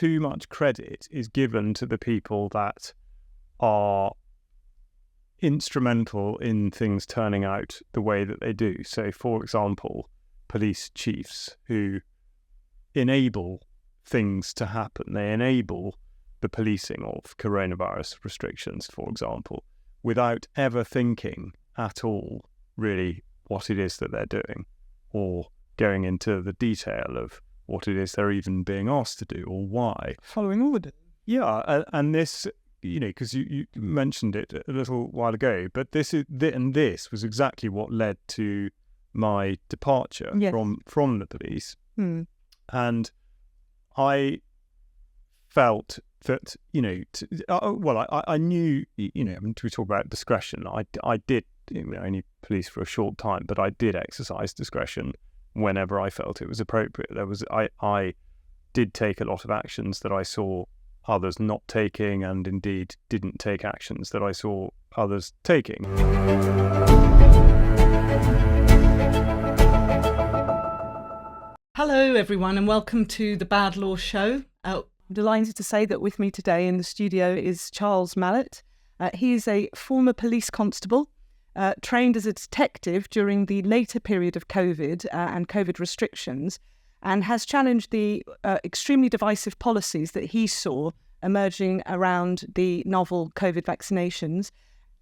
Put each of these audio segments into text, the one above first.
too much credit is given to the people that are instrumental in things turning out the way that they do. So, for example, police chiefs who enable things to happen. They enable the policing of coronavirus restrictions, for example, without ever thinking at all really what it is that they're doing, or going into the detail of what it is they're even being asked to do or why. Following order. Yeah, and this, because you mentioned it a little while ago, but this was exactly what led to my departure from the police. And I felt that, I knew, we talk about discretion. I did, only police for a short time, but I did exercise discretion whenever I felt it was appropriate. I did take a lot of actions that I saw others not taking, and indeed didn't take actions that I saw others taking. Hello everyone, and welcome to the Bad Law Show. I'm delighted to say that with me today in the studio is Charles Malet. He is a former police constable, trained as a detective during the later period of COVID and COVID restrictions, and has challenged the extremely divisive policies that he saw emerging around the novel COVID vaccinations,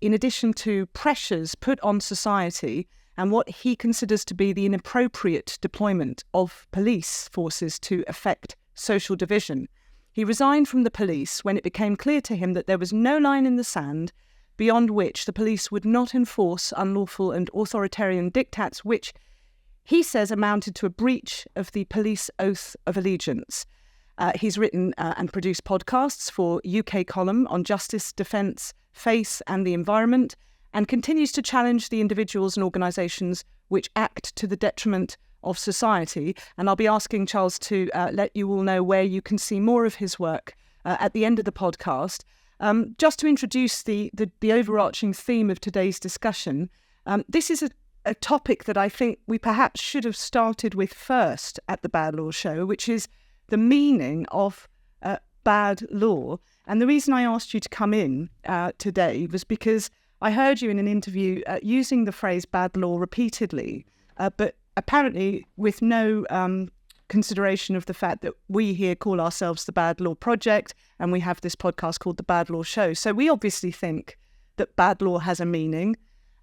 in addition to pressures put on society and what he considers to be the inappropriate deployment of police forces to effect social division. He resigned from the police when it became clear to him that there was no line in the sand beyond which the police would not enforce unlawful and authoritarian diktats, which he says amounted to a breach of the police oath of allegiance. He's written and produced podcasts for UK Column on justice, defence, face and the environment, and continues to challenge the individuals and organisations which act to the detriment of society. And I'll be asking Charles to let you all know where you can see more of his work at the end of the podcast. Just to introduce the overarching theme of today's discussion, this is a topic that I think we perhaps should have started with first at the Bad Law Show, which is the meaning of bad law. And the reason I asked you to come in today was because I heard you in an interview using the phrase bad law repeatedly, but apparently with no consideration of the fact that we here call ourselves the Bad Law Project, and we have this podcast called the Bad Law Show. So we obviously think that bad law has a meaning.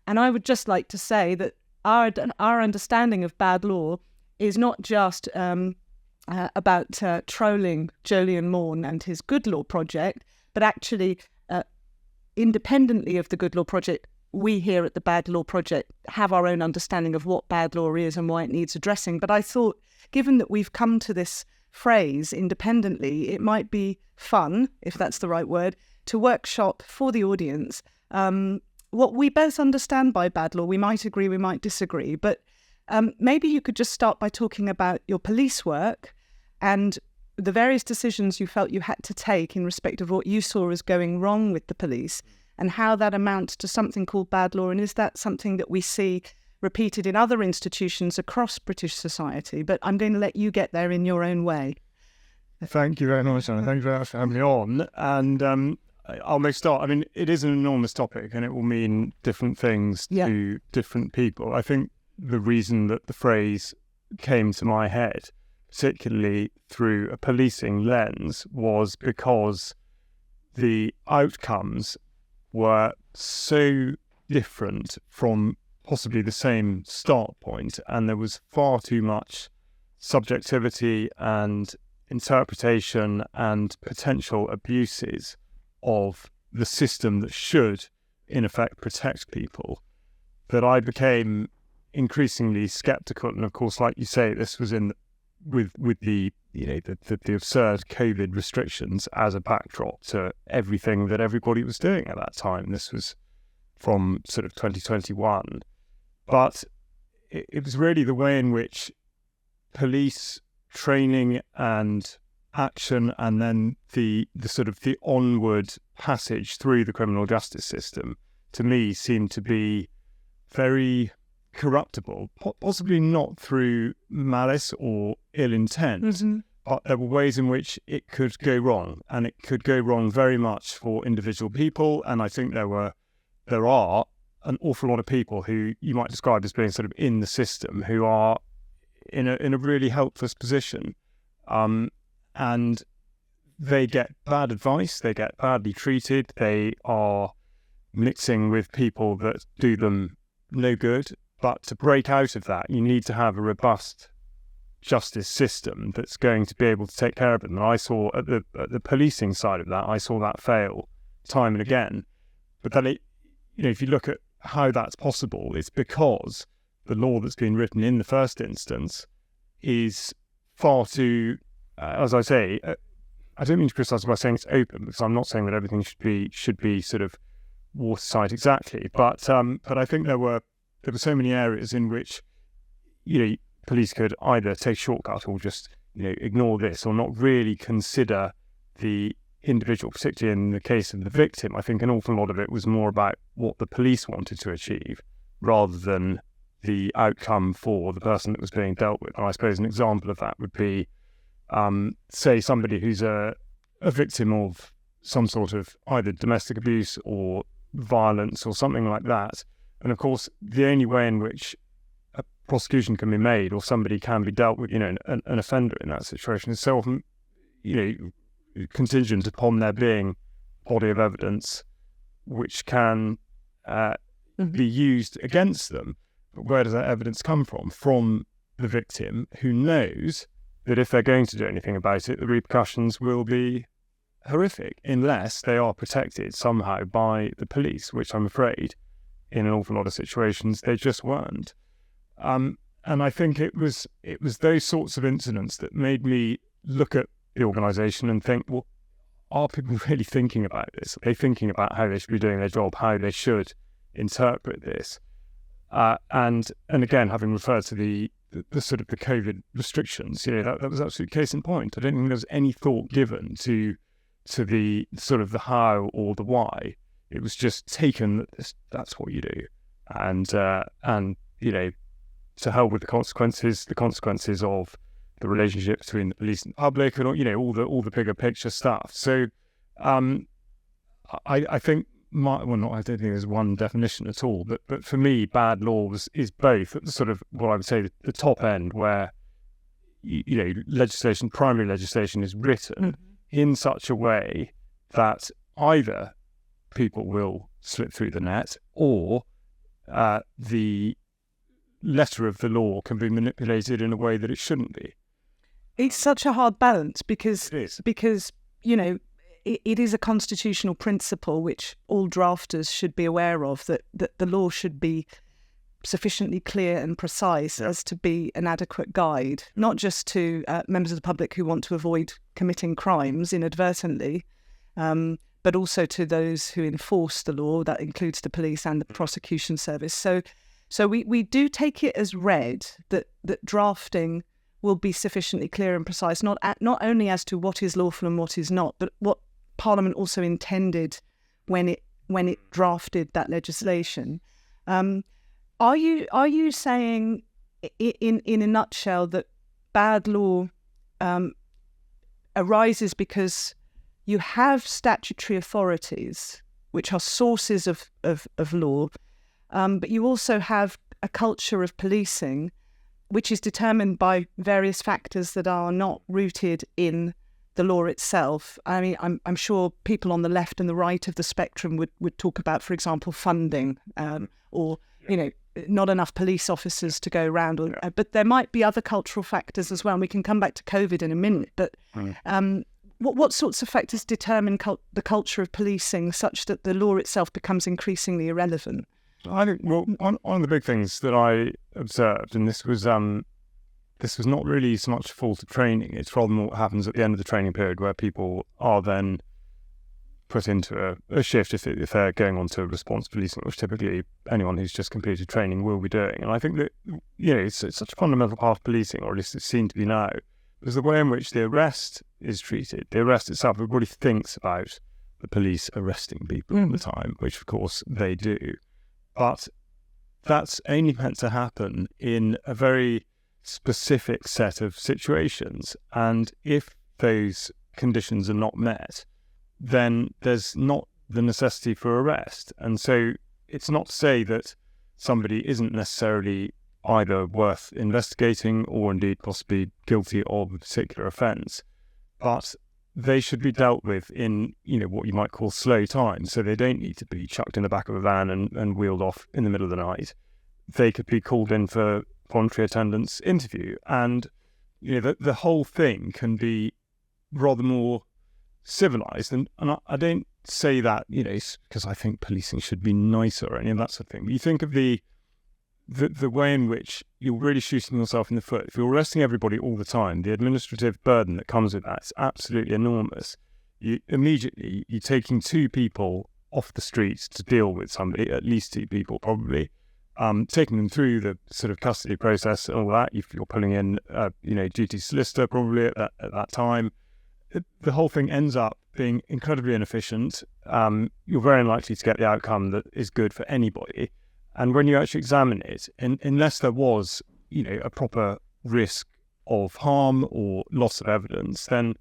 And I would just like to say that our understanding of bad law is not just about trolling Jolyon Morn and his Good Law Project, but actually independently of the Good Law Project, we here at the Bad Law Project have our own understanding of what bad law is and why it needs addressing. But I thought, given that we've come to this phrase independently, it might be fun, if that's the right word, to workshop for the audience what we both understand by bad law. We might agree, we might disagree, but maybe you could just start by talking about your police work and the various decisions you felt you had to take in respect of what you saw as going wrong with the police, and how that amounts to something called bad law. And is that something that we see repeated in other institutions across British society? But I'm going to let you get there in your own way. Thank you very much, Anna. Thank you very much for having me on. And I'll make a start. I mean, it is an enormous topic, and it will mean different things to different people. I think the reason that the phrase came to my head, particularly through a policing lens, was because the outcomes were so different from possibly the same start point, and there was far too much subjectivity and interpretation and potential abuses of the system that should, in effect, protect people, that I became increasingly sceptical. And of course, like you say, this was with the absurd COVID restrictions as a backdrop to everything that everybody was doing at that time. This was from sort of 2021, but it was really the way in which police training and action, and then the sort of the onward passage through the criminal justice system, to me seemed to be very corruptible, possibly not through malice or ill intent, but there were ways in which it could go wrong, and it could go wrong very much for individual people. And I think there are an awful lot of people who you might describe as being sort of in the system, who are in a really helpless position, and they get bad advice, they get badly treated, they are mixing with people that do them no good. But to break out of that, you need to have a robust justice system that's going to be able to take care of them. And I saw at the policing side of that, I saw that fail time and again. But then, if you look at how that's possible, it's because the law that's been written in the first instance is far too, as I say, I don't mean to criticise by saying it's open, because I'm not saying that everything should be sort of watertight exactly. But I think there were so many areas in which, police could either take a shortcut or just, ignore this, or not really consider the individual, particularly in the case of the victim. I think an awful lot of it was more about what the police wanted to achieve rather than the outcome for the person that was being dealt with. And I suppose an example of that would be, say, somebody who's a victim of some sort of either domestic abuse or violence or something like that. And of course, the only way in which a prosecution can be made or somebody can be dealt with, an offender in that situation is so often, contingent upon there being body of evidence which can be used against them. But where does that evidence come from? From the victim, who knows that if they're going to do anything about it, the repercussions will be horrific, unless they are protected somehow by the police, which I'm afraid in an awful lot of situations they just weren't. And I think it was those sorts of incidents that made me look at the organisation and think, well, are people really thinking about this? Are they thinking about how they should be doing their job, how they should interpret this? And again, having referred to the sort of the COVID restrictions, that was absolutely case in point. I don't think there was any thought given to the sort of the how or the why. It was just taken that that's what you do, and to hell with the consequences of the relationship between the police and the public, and all the bigger picture stuff. So I think I don't think there's one definition at all, but for me, bad law is both at the sort of what I would say the top end, where primary legislation is written in such a way that either people will slip through the net, or the letter of the law can be manipulated in a way that it shouldn't be. It's such a hard balance because it is a constitutional principle which all drafters should be aware of, that the law should be sufficiently clear and precise as to be an adequate guide, not just to members of the public who want to avoid committing crimes inadvertently, but also to those who enforce the law. That includes the police and the prosecution service. So we do take it as read that drafting will be sufficiently clear and precise, not only as to what is lawful and what is not, but what Parliament also intended when it drafted that legislation. Are you saying, in a nutshell, that bad law arises because you have statutory authorities which are sources of law, but you also have a culture of policing which is determined by various factors that are not rooted in the law itself? I mean, I'm sure people on the left and the right of the spectrum would talk about, for example, funding, or not enough police officers to go around. But there might be other cultural factors as well. And we can come back to COVID in a minute. But what sorts of factors determine the culture of policing such that the law itself becomes increasingly irrelevant? I think, one of the big things that I observed, and this was not really so much fault of training, it's rather what happens at the end of the training period, where people are then put into a shift if they're going on to response policing, which typically anyone who's just completed training will be doing. And I think that it's such a fundamental part of policing, or at least it's seen to be now, is the way in which the arrest is treated. The arrest itself, everybody thinks about the police arresting people all the time, which of course they do. But that's only meant to happen in a very specific set of situations. And if those conditions are not met, then there's not the necessity for arrest. And so it's not to say that somebody isn't necessarily either worth investigating or indeed possibly guilty of a particular offence, but they should be dealt with in, what you might call slow time. So they don't need to be chucked in the back of a van and wheeled off in the middle of the night. They could be called in for voluntary attendance interview. And, the whole thing can be rather more civilised. And I don't say that, because I think policing should be nicer or any of that sort of thing. But you think of the way in which you're really shooting yourself in the foot. If you're arresting everybody all the time, the administrative burden that comes with that is absolutely enormous. You're taking 2 people off the streets to deal with somebody, at least 2 people probably, taking them through the sort of custody process and all that. If you're pulling in, duty solicitor probably at that time, the whole thing ends up being incredibly inefficient. You're very unlikely to get the outcome that is good for anybody. And when you actually examine it, unless there was, a proper risk of harm or loss of evidence, then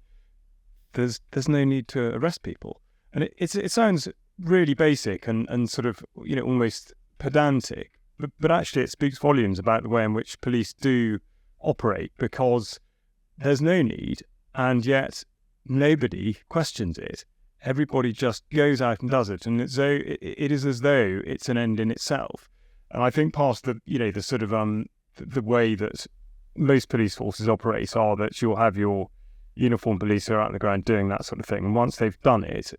there's no need to arrest people. And it sounds really basic and sort of, almost pedantic, but actually it speaks volumes about the way in which police do operate, because there's no need, and yet nobody questions it. Everybody just goes out and does it, and it is as though it's an end in itself. And I think past the sort of the way that most police forces operate are that you'll have your uniformed police who are out on the ground doing that sort of thing, and once they've done it,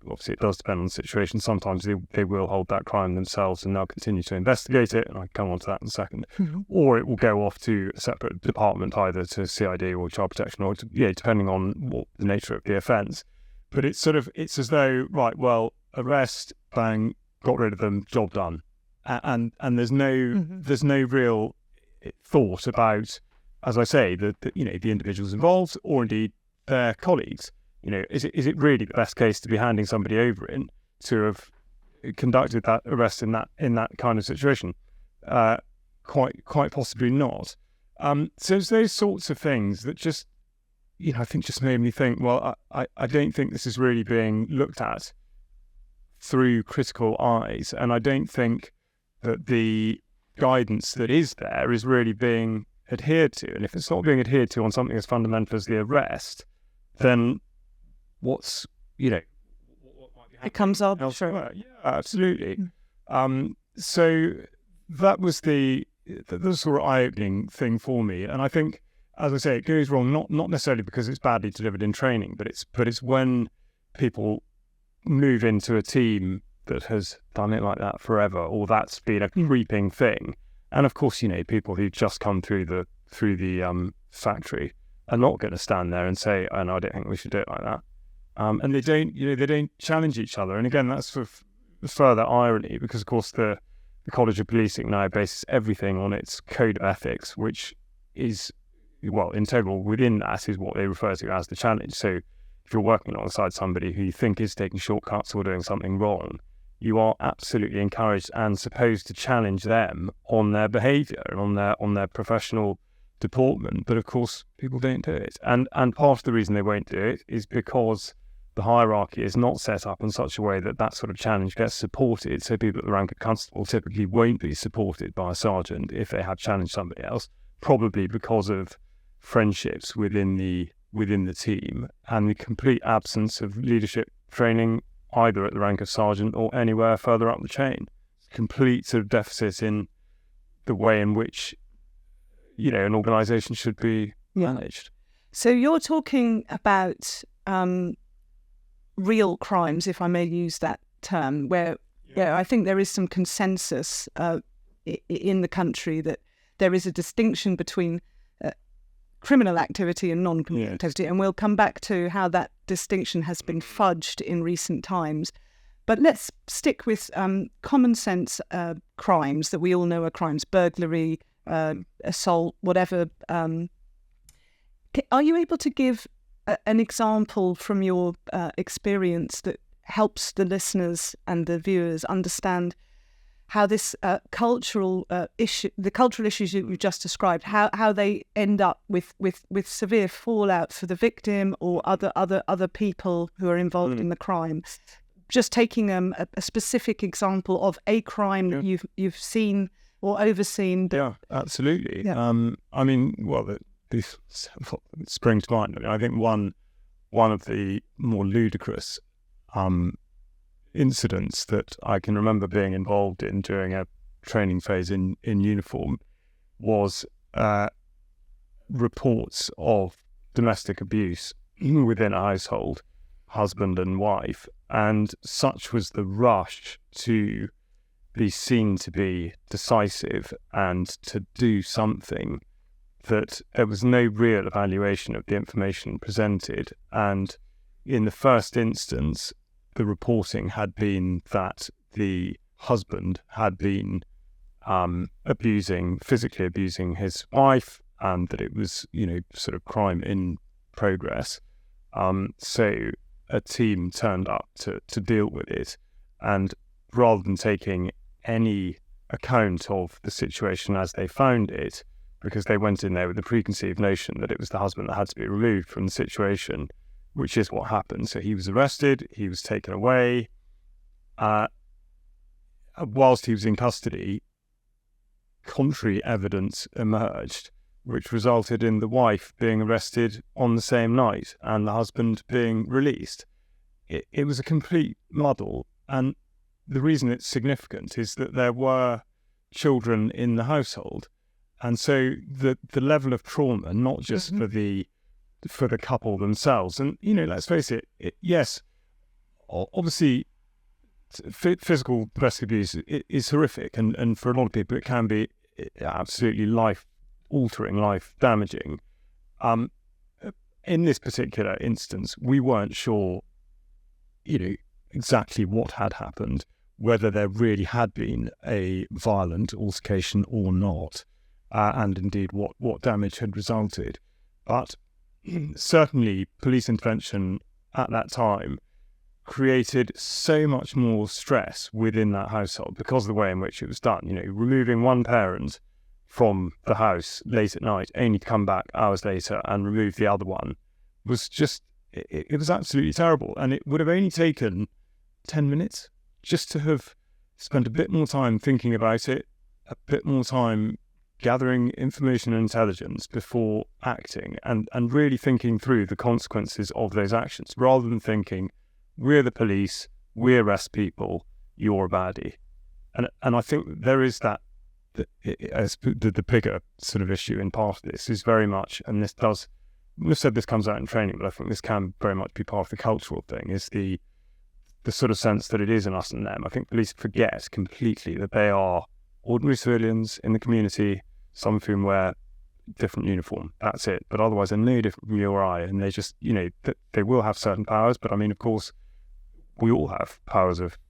obviously it does depend on the situation. Sometimes they will hold that crime themselves and they'll continue to investigate it, and I can come on to that in a second. Mm-hmm. Or it will go off to a separate department, either to CID or child protection, or depending on what the nature of the offence. But it's as though, right, well, arrest, bang, got rid of them, job done. And there's no real thought about, as I say, the individuals involved or indeed their colleagues. Is it really the best case to be handing somebody over in to have conducted that arrest in that kind of situation? Quite possibly not. So it's those sorts of things that just, I think just made me think, well, I don't think this is really being looked at through critical eyes, and I don't think that the guidance that is there is really being adhered to. And if it's not being adhered to on something as fundamental as the arrest, then what might be happening? It comes arbitrary. Yeah, absolutely. So that was the sort of eye-opening thing for me. And I think, as I say, it goes wrong not necessarily because it's badly delivered in training, but it's when people move into a team that has done it like that forever, or that's been a creeping thing. And of course, people who just come through the factory are not going to stand there and say, "Oh no, I don't think we should do it like that." And they don't challenge each other. And again, that's sort of further irony, because of course the College of Policing now bases everything on its code of ethics, which is, integral within that is what they refer to as the challenge. So if you're working alongside somebody who you think is taking shortcuts or doing something wrong, you are absolutely encouraged and supposed to challenge them on their behaviour and on their professional deportment. But of course, people don't do it. And part of the reason they won't do it is because the hierarchy is not set up in such a way that sort of challenge gets supported. So people at the rank of constable typically won't be supported by a sergeant if they have challenged somebody else, probably because of friendships within the team and the complete absence of leadership training either at the rank of sergeant or anywhere further up the chain. Complete sort of deficit in the way in which, an organisation should be managed. So you're talking about real crimes, if I may use that term, where I think there is some consensus in the country that there is a distinction between criminal activity and non-criminal activity, and we'll come back to how that distinction has been fudged in recent times. But let's stick with common sense crimes that we all know are crimes: burglary, assault, whatever. Are you able to give an example from your experience that helps the listeners and the viewers understand how this cultural issue, the cultural issues you just described, how they end up with severe fallout for the victim or other people who are involved in the crime. Just taking a specific example of a crime that you've seen or overseen. Yeah, absolutely. Yeah. I mean, well, this springs to mind. I mean, I think one of the more ludicrous incidents that I can remember being involved in during a training phase in uniform was reports of domestic abuse within a household, husband and wife, and such was the rush to be seen to be decisive and to do something that there was no real evaluation of the information presented. And in the first instance, the reporting had been that the husband had been physically abusing his wife, and that it was, sort of crime in progress. So a team turned up to deal with it, and rather than taking any account of the situation as they found it, because they went in there with the preconceived notion that it was the husband that had to be removed from the situation, which is what happened. So he was arrested, he was taken away. Whilst he was in custody, contrary evidence emerged, which resulted in the wife being arrested on the same night and the husband being released. It was a complete muddle. And the reason it's significant is that there were children in the household. And so the level of trauma, not just for the couple themselves, and let's face it, yes, obviously physical domestic abuse is horrific, and for a lot of people it can be absolutely life-altering, life-damaging. In this particular instance, we weren't sure, exactly what had happened, whether there really had been a violent altercation or not, and indeed what damage had resulted. But certainly police intervention at that time created so much more stress within that household because of the way in which it was done. Removing one parent from the house late at night, only to come back hours later and remove the other one, was just, it was absolutely terrible. And it would have only taken 10 minutes just to have spent a bit more time thinking about it, a bit more time gathering information and intelligence before acting, and really thinking through the consequences of those actions, rather than thinking, we're the police, we arrest people, you're a baddie. And I think there is that, the bigger sort of issue in part of this is very much, and we've said this comes out in training, but I think this can very much be part of the cultural thing, is the sort of sense that it is an us and them. I think police forget completely that they are ordinary civilians in the community, some of whom wear different uniform, that's it. But otherwise they're no different from you or I, and they just, they will have certain powers, but I mean, of course, we all have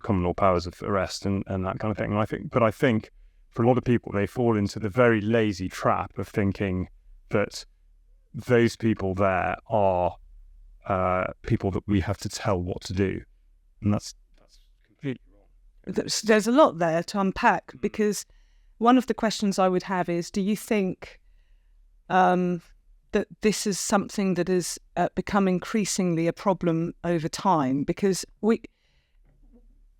common law powers of arrest and that kind of thing. And I think for a lot of people, they fall into the very lazy trap of thinking that those people there are people that we have to tell what to do. And that's completely wrong. There's a lot there to unpack, because one of the questions I would have is, do you think that this is something that has become increasingly a problem over time? Because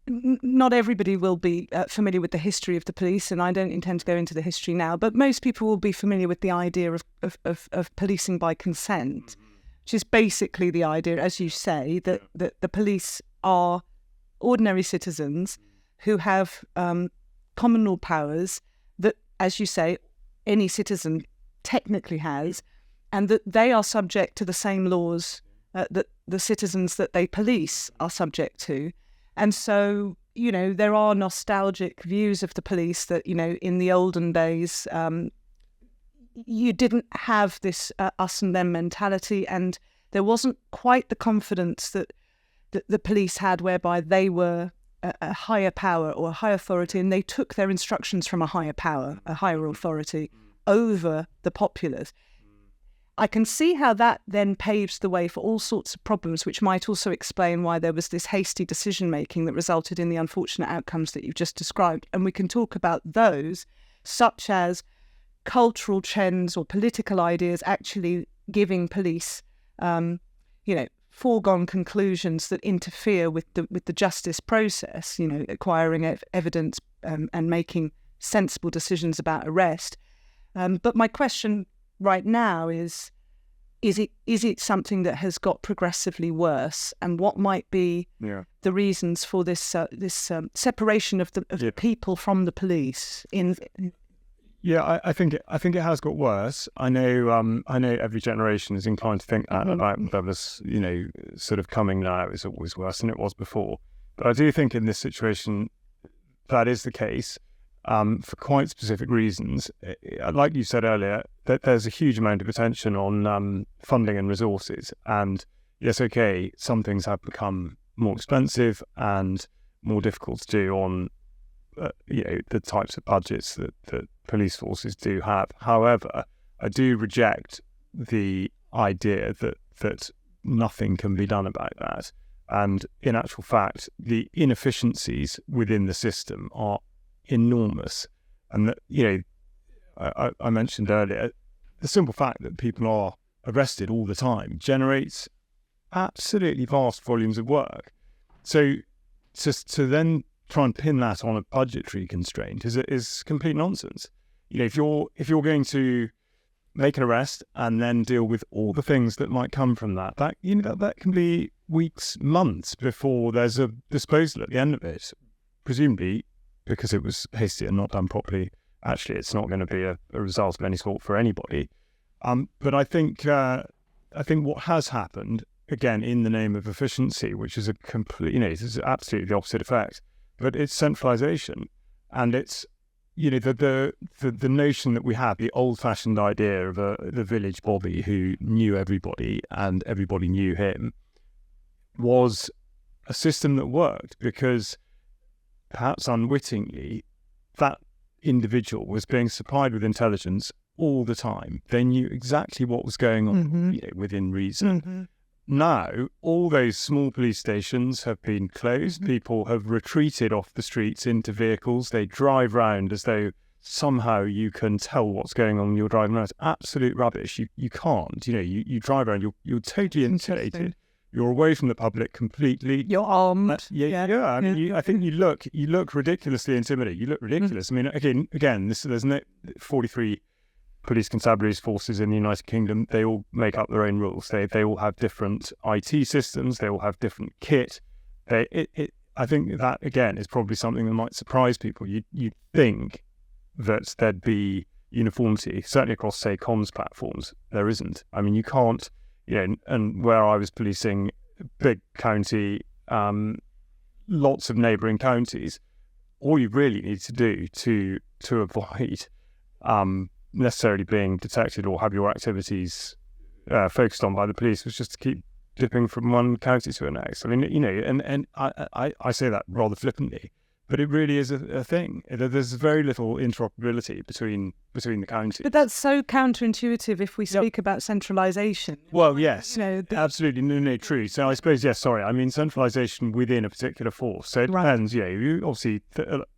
not everybody will be familiar with the history of the police, and I don't intend to go into the history now, but most people will be familiar with the idea of policing by consent, which is basically the idea, as you say, that the police are ordinary citizens who have common law powers that, as you say, any citizen technically has, and that they are subject to the same laws that the citizens that they police are subject to. And so, there are nostalgic views of the police that, in the olden days, you didn't have this us and them mentality, and there wasn't quite the confidence that the police had, whereby they were a higher power or a high authority, and they took their instructions from a higher power, a higher authority over the populace. I can see how that then paves the way for all sorts of problems, which might also explain why there was this hasty decision-making that resulted in the unfortunate outcomes that you've just described. And we can talk about those, such as cultural trends or political ideas actually giving police, foregone conclusions that interfere with the justice process, acquiring evidence and making sensible decisions about arrest. But my question right now is it something that has got progressively worse, and what might be the reasons for this separation of the people from the police? I think it has got worse. I know every generation is inclined to think that about whatever's sort of coming now is always worse than it was before. But I do think in this situation that is the case. For quite specific reasons. Like you said earlier, that there's a huge amount of attention on funding and resources. And yes, okay, some things have become more expensive and more difficult to do on the types of budgets that police forces do have. However, I do reject the idea that nothing can be done about that. And in actual fact, the inefficiencies within the system are enormous. And that, I mentioned earlier, the simple fact that people are arrested all the time generates absolutely vast volumes of work. So to then try and pin that on a budgetary constraint is complete nonsense. If you're going to make an arrest and then deal with all the things that might come from that can be weeks, months before there's a disposal at the end of it. Presumably, because it was hasty and not done properly, actually it's not going to be a result of any sort for anybody. But I think what has happened, again, in the name of efficiency, which is a complete, it's absolutely the opposite effect, but it's centralisation. And it's, the notion that we have, the old-fashioned idea of the village bobby who knew everybody and everybody knew him, was a system that worked because perhaps unwittingly, that individual was being supplied with intelligence all the time. They knew exactly what was going on, within reason. Now, all those small police stations have been closed. People have retreated off the streets into vehicles. They drive round as though somehow you can tell what's going on when you're driving around. It's absolute rubbish. You can't. You drive around, you're totally insulated. You're away from the public completely. You're armed. I mean, I think you look ridiculously intimidating. You look ridiculous. I mean, again, there's 43 police constabulary forces in the United Kingdom. They all make up their own rules. They all have different IT systems. They all have different kit. I think that again is probably something that might surprise people. You'd think that there'd be uniformity, certainly across, say, comms platforms. There isn't. I mean, you can't. And where I was policing big county, lots of neighbouring counties, all you really need to do to avoid necessarily being detected or have your activities focused on by the police was just to keep dipping from one county to the next. I mean, and I say that rather flippantly, but it really is a thing. There's very little interoperability between the counties. But that's so counterintuitive if we speak about centralisation. Well, yes, absolutely. No, true. So I suppose, yes, sorry. I mean, centralisation within a particular force. So it depends. You obviously,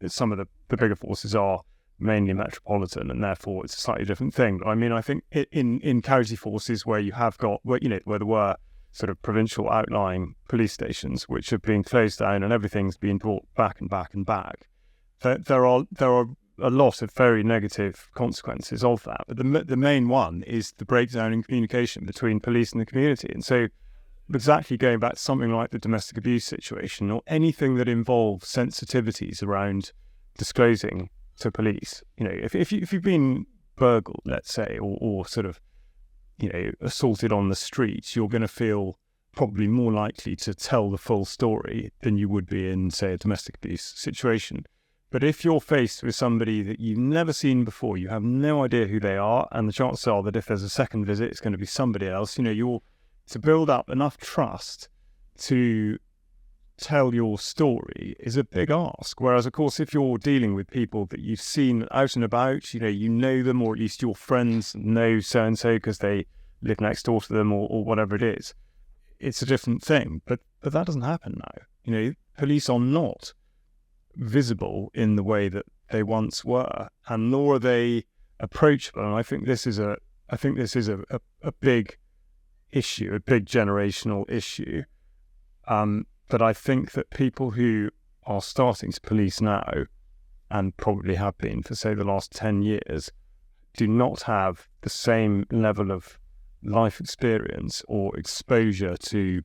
some of the bigger forces are mainly metropolitan, and therefore it's a slightly different thing. But I mean, I think in county forces where you have got, where there were sort of provincial outlying police stations which have been closed down and everything's been brought back and back and back, there are a lot of very negative consequences of that. But the main one is the breakdown in communication between police and the community. And so exactly going back to something like the domestic abuse situation or anything that involves sensitivities around disclosing to police, if you've been burgled, let's say, or sort of assaulted on the streets, you're going to feel probably more likely to tell the full story than you would be in, say, a domestic abuse situation. But if you're faced with somebody that you've never seen before, you have no idea who they are, and the chances are that if there's a second visit, it's going to be somebody else, you're to build up enough trust to tell your story is a big ask. Whereas, of course, if you're dealing with people that you've seen out and about, you know them, or at least your friends know so-and-so because they live next door to them or whatever it is. It's a different thing, but that doesn't happen now. Police are not visible in the way that they once were, and nor are they approachable. And I think this is a big issue, a big generational issue. But I think that people who are starting to police now, and probably have been for, say, the last 10 years, do not have the same level of life experience or exposure to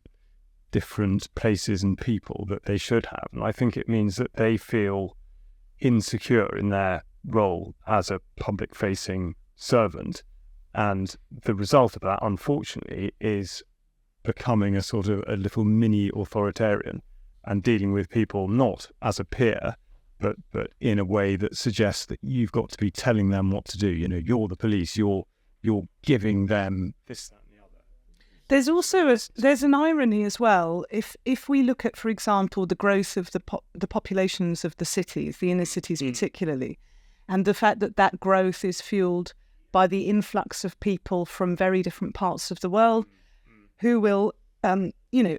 different places and people that they should have. And I think it means that they feel insecure in their role as a public-facing servant. And the result of that, unfortunately, is becoming a sort of a little mini authoritarian and dealing with people not as a peer, but in a way that suggests that you've got to be telling them what to do. You're the police, you're giving them this, that, and the other. There's also there's an irony as well. If we look at, for example, the growth of the populations of the cities, the inner cities particularly, and the fact that growth is fueled by the influx of people from very different parts of the world who will,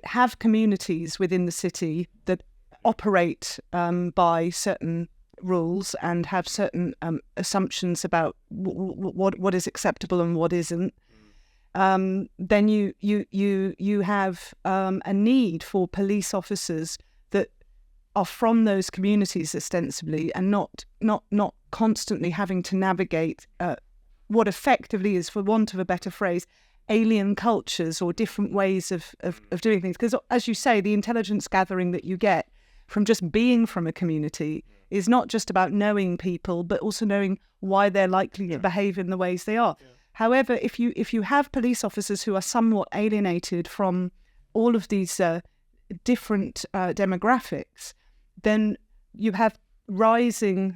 have communities within the city that operate by certain rules and have certain assumptions about what is acceptable and what isn't. Then you have a need for police officers that are from those communities ostensibly, and not constantly having to navigate what effectively is, for want of a better phrase, alien cultures or different ways of doing things. Because, as you say, the intelligence gathering that you get from just being from a community is not just about knowing people, but also knowing why they're likely to behave in the ways they are. However, if you have police officers who are somewhat alienated from all of these different demographics, then you have rising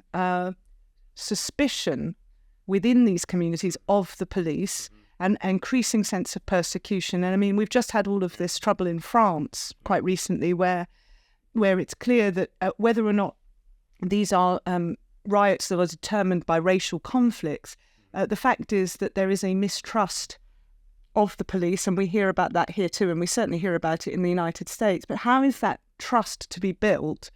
suspicion within these communities of the police, and increasing sense of persecution. And I mean, we've just had all of this trouble in France quite recently, where it's clear that whether or not these are riots that are determined by racial conflicts, the fact is that there is a mistrust of the police, and we hear about that here too, and we certainly hear about it in the United States. But how is that trust to be built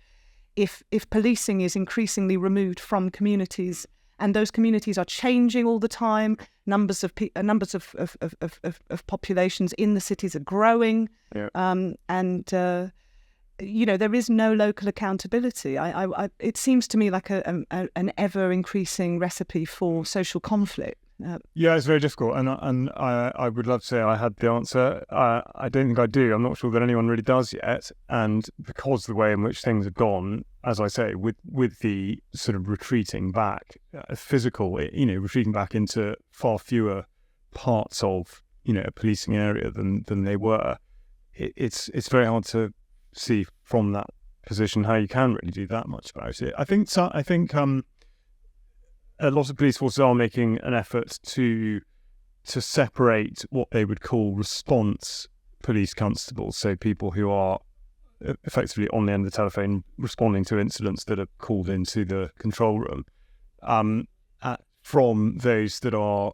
if policing is increasingly removed from communities, and those communities are changing all the time? Numbers of populations in the cities are growing, and there is no local accountability. It seems to me like an ever increasing recipe for social conflict. Yeah, it's very difficult, and I would love to say I had the answer. I don't think I do. I'm not sure that anyone really does yet. And because of the way in which things have gone, as I say, with the sort of retreating back, retreating back into far fewer parts of a policing area than they were, it's very hard to see from that position how you can really do that much about it. I think a lot of police forces are making an effort to separate what they would call response police constables, so people who are effectively on the end of the telephone responding to incidents that are called into the control room, from those that are,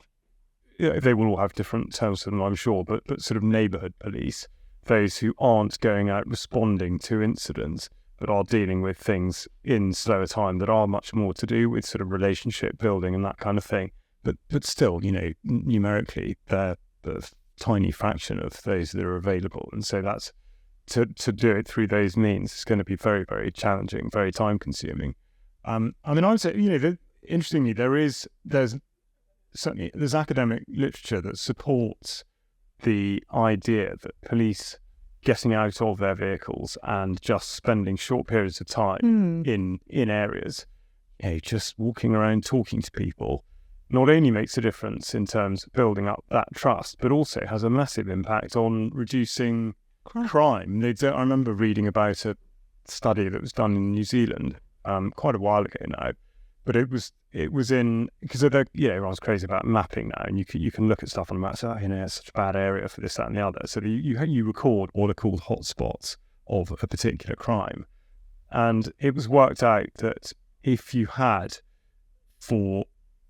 they will all have different terms for them, I'm sure, but sort of neighbourhood police, those who aren't going out responding to incidents, but are dealing with things in slower time that are much more to do with sort of relationship building and that kind of thing. But still, numerically, they're a tiny fraction of those that are available. And so that's, to do it through those means is going to be very, very challenging, very time consuming. I would say, interestingly, there's academic literature that supports the idea that police getting out of their vehicles and just spending short periods of time in areas, just walking around talking to people, not only makes a difference in terms of building up that trust, but also has a massive impact on reducing crime. I remember reading about a study that was done in New Zealand quite a while ago now, but it was in, because everyone's crazy about mapping now, and you can look at stuff on the map, so it's such a bad area for this, that, and the other. So you record what are called hotspots of a particular crime, and it was worked out that if you had, for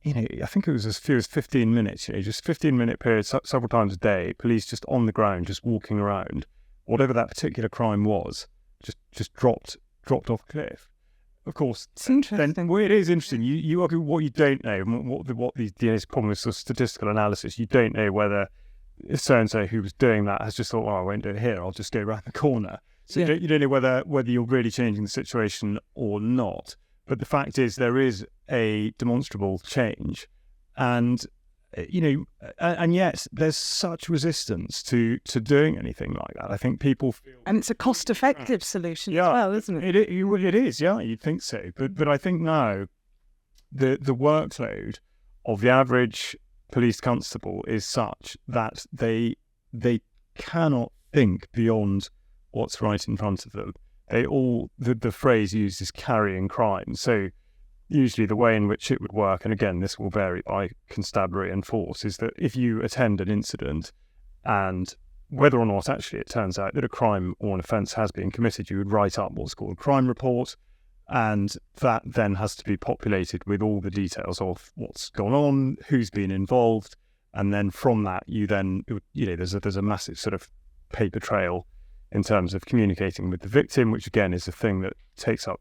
I think it was as few as 15 minutes, just 15-minute periods several times a day, police just on the ground, just walking around, whatever that particular crime was, just dropped off a cliff. Of course, it's interesting. Well, it is interesting. You argue what you don't know, what the problem with sort of statistical analysis. You don't know whether so and so who was doing that has just thought, I won't do it here. I'll just go around the corner. So you don't know whether you're really changing the situation or not. But the fact is, there is a demonstrable change, and and yet there's such resistance to doing anything like that. I think people feel, and it's a cost-effective solution as well, isn't it? It is, yeah. You'd think so, but I think now the workload of the average police constable is such that they cannot think beyond what's right in front of them. The phrase used is carrying crime. So usually the way in which it would work, and again, this will vary by constabulary and force, is that if you attend an incident and whether or not actually it turns out that a crime or an offence has been committed, you would write up what's called a crime report, and that then has to be populated with all the details of what's gone on, who's been involved, and then from that there's a massive sort of paper trail in terms of communicating with the victim, which again is a thing that takes up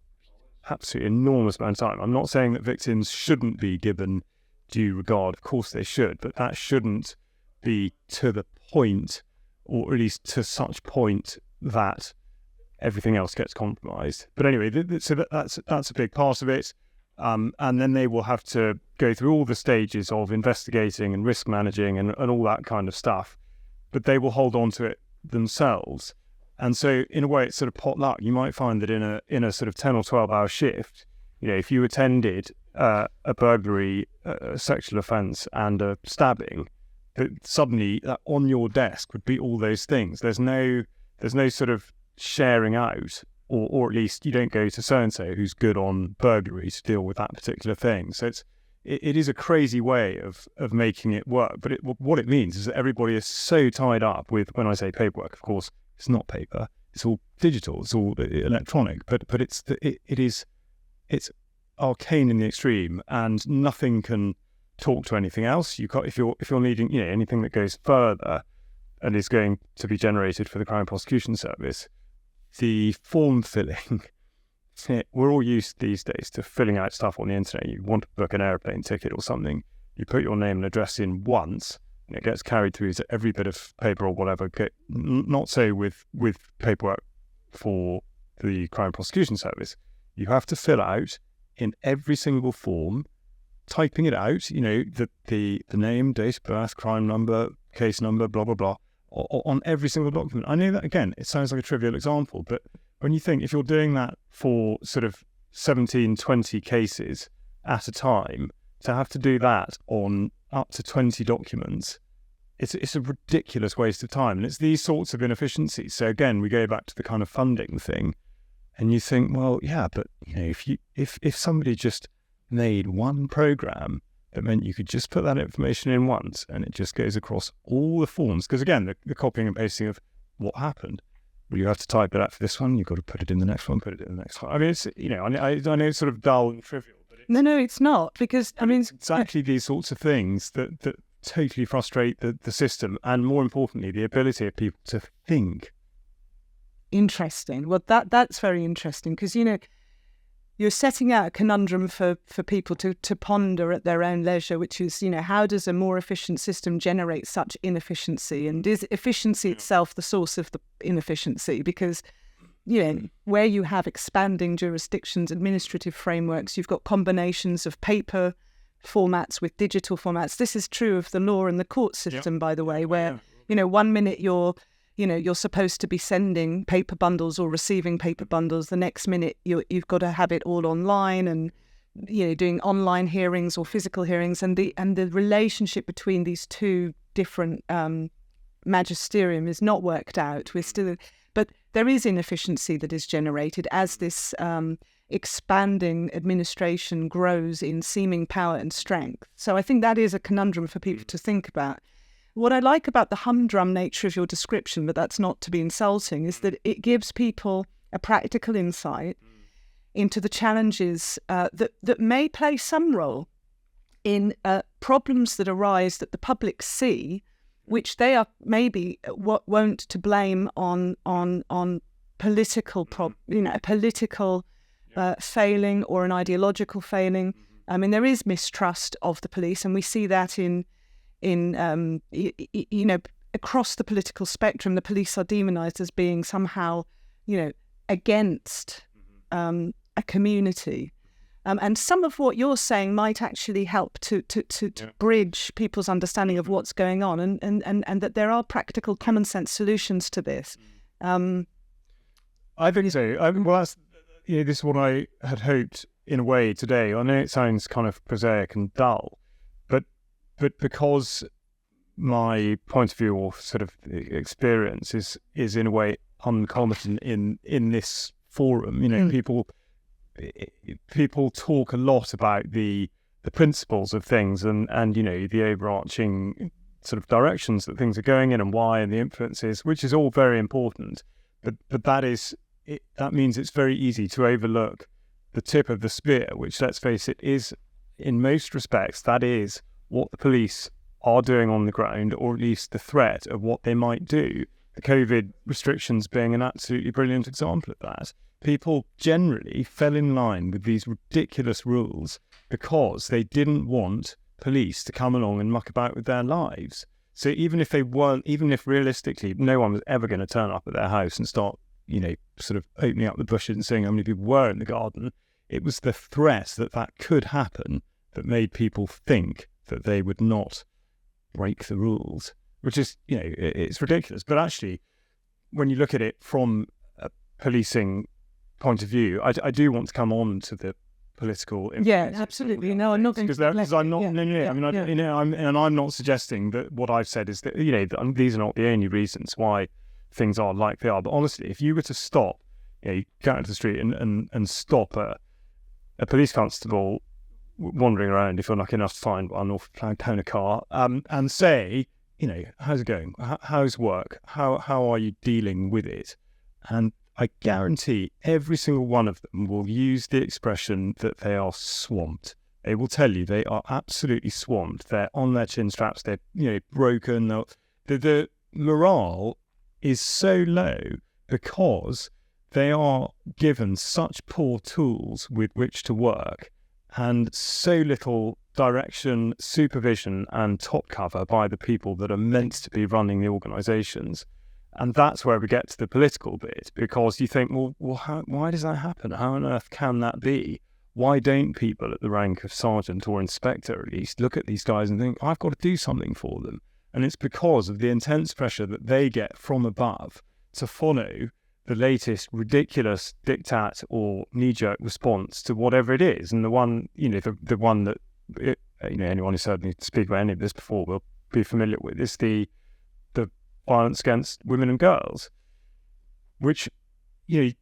absolutely enormous amount of time. I'm not saying that victims shouldn't be given due regard. Of course they should, but that shouldn't be to the point, or at least to such point that everything else gets compromised. But anyway, so that's a big part of it. And then they will have to go through all the stages of investigating and risk managing and all that kind of stuff, but they will hold on to it themselves. And so in a way, it's sort of potluck. You might find that in a sort of 10 or 12 hour shift, if you attended a burglary, a sexual offence and a stabbing, that suddenly on your desk would be all those things. There's no sort of sharing out, or at least you don't go to so-and-so who's good on burglary to deal with that particular thing. So it is a crazy way of making it work. But what it means is that everybody is so tied up with, when I say paperwork, of course, it's not paper. It's all digital. It's all electronic. But it's arcane in the extreme, and nothing can talk to anything else. If you're needing anything that goes further and is going to be generated for the Crime Prosecution Service, the form filling. We're all used these days to filling out stuff on the internet. You want to book an airplane ticket or something. You put your name and address in once. It gets carried through to every bit of paper or whatever. Not so with paperwork for the Crime Prosecution Service. You have to fill out in every single form, typing it out, the name, date of birth, crime number, case number, blah, blah, blah, on every single document. I know that, again, it sounds like a trivial example, but when you think, if you're doing that for sort of 17, 20 cases at a time, to have to do that on up to 20 documents, it's a ridiculous waste of time. And it's these sorts of inefficiencies. So again, we go back to the kind of funding thing, and you think, well, yeah, but if somebody just made one program that meant you could just put that information in once and it just goes across all the forms, because again, the copying and pasting of what happened, well, you have to type it out for this one, you've got to put it in the next one, put it in the next one. I mean, it's, I know it's sort of dull and trivial, but no, it's not, because it's exactly these sorts of things that totally frustrate the system, and more importantly, the ability of people to think. Interesting. Well, that's very interesting, because you're setting out a conundrum for people to ponder at their own leisure, which is, how does a more efficient system generate such inefficiency? And is efficiency itself the source of the inefficiency? Because, where you have expanding jurisdictions, administrative frameworks, you've got combinations of paper formats with digital formats. This is true of the law and the court system, by the way, where, 1 minute you're supposed to be sending paper bundles or receiving paper bundles. The next minute you've got to have it all online, and doing online hearings or physical hearings, and the relationship between these two different magisterium is not worked out. But there is inefficiency that is generated as this expanding administration grows in seeming power and strength. So I think that is a conundrum for people to think about. What I like about the humdrum nature of your description, but that's not to be insulting, is that it gives people a practical insight into the challenges that may play some role in problems that arise that the public see, which they are maybe won't to blame on political political failing or an ideological failing. I mean, there is mistrust of the police, and we see that in across the political spectrum. The police are demonized as being somehow, against a community. And some of what you're saying might actually help to bridge people's understanding of what's going on, and that there are practical, common sense solutions to this. I think so. This is what I had hoped in a way today. I know it sounds kind of prosaic and dull, but because my point of view or sort of experience is in a way uncommon in this forum. People talk a lot about the principles of things and the overarching sort of directions that things are going in and why and the influences, which is all very important. But that means it's very easy to overlook the tip of the spear, which, let's face it, is in most respects that is what the police are doing on the ground, or at least the threat of what they might do. The COVID restrictions being an absolutely brilliant example of that. People generally fell in line with these ridiculous rules because they didn't want police to come along and muck about with their lives. So even if realistically no one was ever going to turn up at their house and start, sort of opening up the bushes and seeing how many people were in the garden, it was the threat that could happen that made people think that they would not break the rules, which is, it's ridiculous. But actually, when you look at it from a policing point of view, I do want to come on to the political. Yeah, absolutely. No, I'm not going to. Because I'm not. I'm not suggesting that what I've said is that these are not the only reasons why things are like they are. But honestly, if you were to stop, you go out to the street and stop a police constable wandering around, if you're lucky enough to find one, or town a car, and say, how's it going? How's work? How are you dealing with it? And I guarantee every single one of them will use the expression that they are swamped. They will tell you they are absolutely swamped. They're on their chin straps. They're broken. The morale is so low because they are given such poor tools with which to work and so little direction, supervision and top cover by the people that are meant to be running the organisations. And that's where we get to the political bit, because you think, well, why does that happen? How on earth can that be? Why don't people at the rank of sergeant or inspector at least look at these guys and think, I've got to do something for them? And it's because of the intense pressure that they get from above to follow the latest ridiculous diktat or knee-jerk response to whatever it is. And the one, the one that, anyone who's heard me speak about any of this before will be familiar with is the violence against women and girls, which,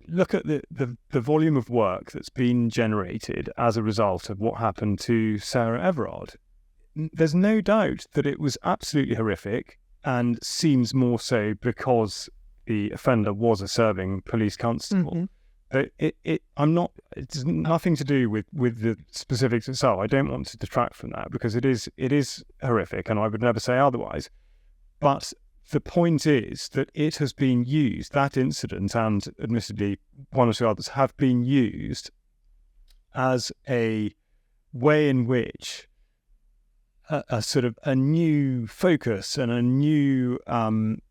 look at the volume of work that's been generated as a result of what happened to Sarah Everard. There's no doubt that it was absolutely horrific, and seems more so because the offender was a serving police constable. Mm-hmm. But it's nothing to do with the specifics itself. I don't want to detract from that, because it is horrific, and I would never say otherwise. But the point is that it has been used, that incident and admittedly one or two others have been used as a way in which a sort of a new focus and a new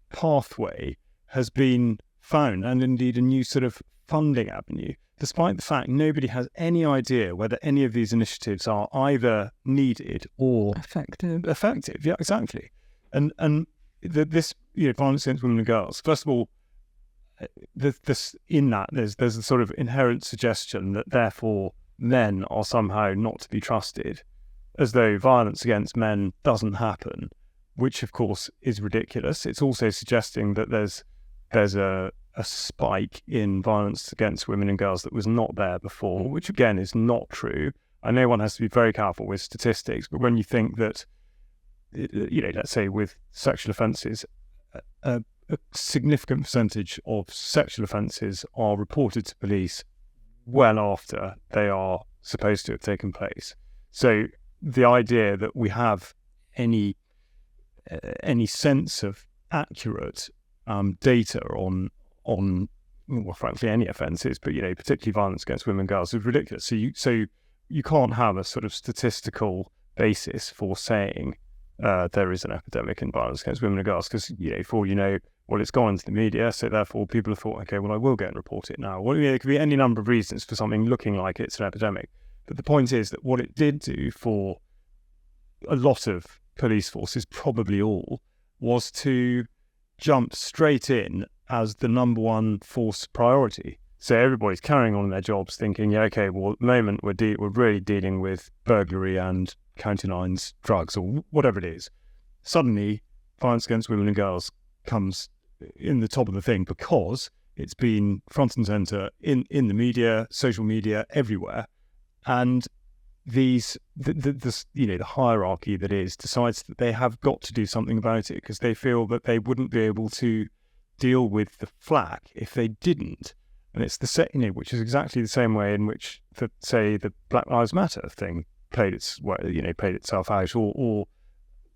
pathway has been found, and indeed a new sort of funding avenue, despite the fact nobody has any idea whether any of these initiatives are either needed or effective. Yeah, exactly. And this violence against women and girls. First of all, there's a sort of inherent suggestion that therefore men are somehow not to be trusted, as though violence against men doesn't happen, which of course is ridiculous. It's also suggesting that there's a spike in violence against women and girls that was not there before, which again is not true. I know one has to be very careful with statistics, but when you think that, let's say with sexual offences, a significant percentage of sexual offences are reported to police well after they are supposed to have taken place. So the idea that we have any sense of accurate data on well, frankly, any offences, but particularly violence against women and girls is ridiculous. So you can't have a sort of statistical basis for saying there is an epidemic in violence against women and girls, because for well, it's gone into the media, so therefore people have thought, okay, well, I will go and report it now. Well, there could be any number of reasons for something looking like it's an epidemic, but the point is that what it did do for a lot of police forces, probably all, was to jump straight in as the number one force priority. So everybody's carrying on their jobs thinking, yeah, okay, well, at the moment we're really dealing with burglary and county lines, drugs, or whatever it is. Suddenly, violence against women and girls comes in the top of the thing because it's been front and centre in the media, social media, everywhere. And the hierarchy that is decides that they have got to do something about it because they feel that they wouldn't be able to deal with the flack if they didn't. And it's which is exactly the same way in which the Black Lives Matter thing played itself out, or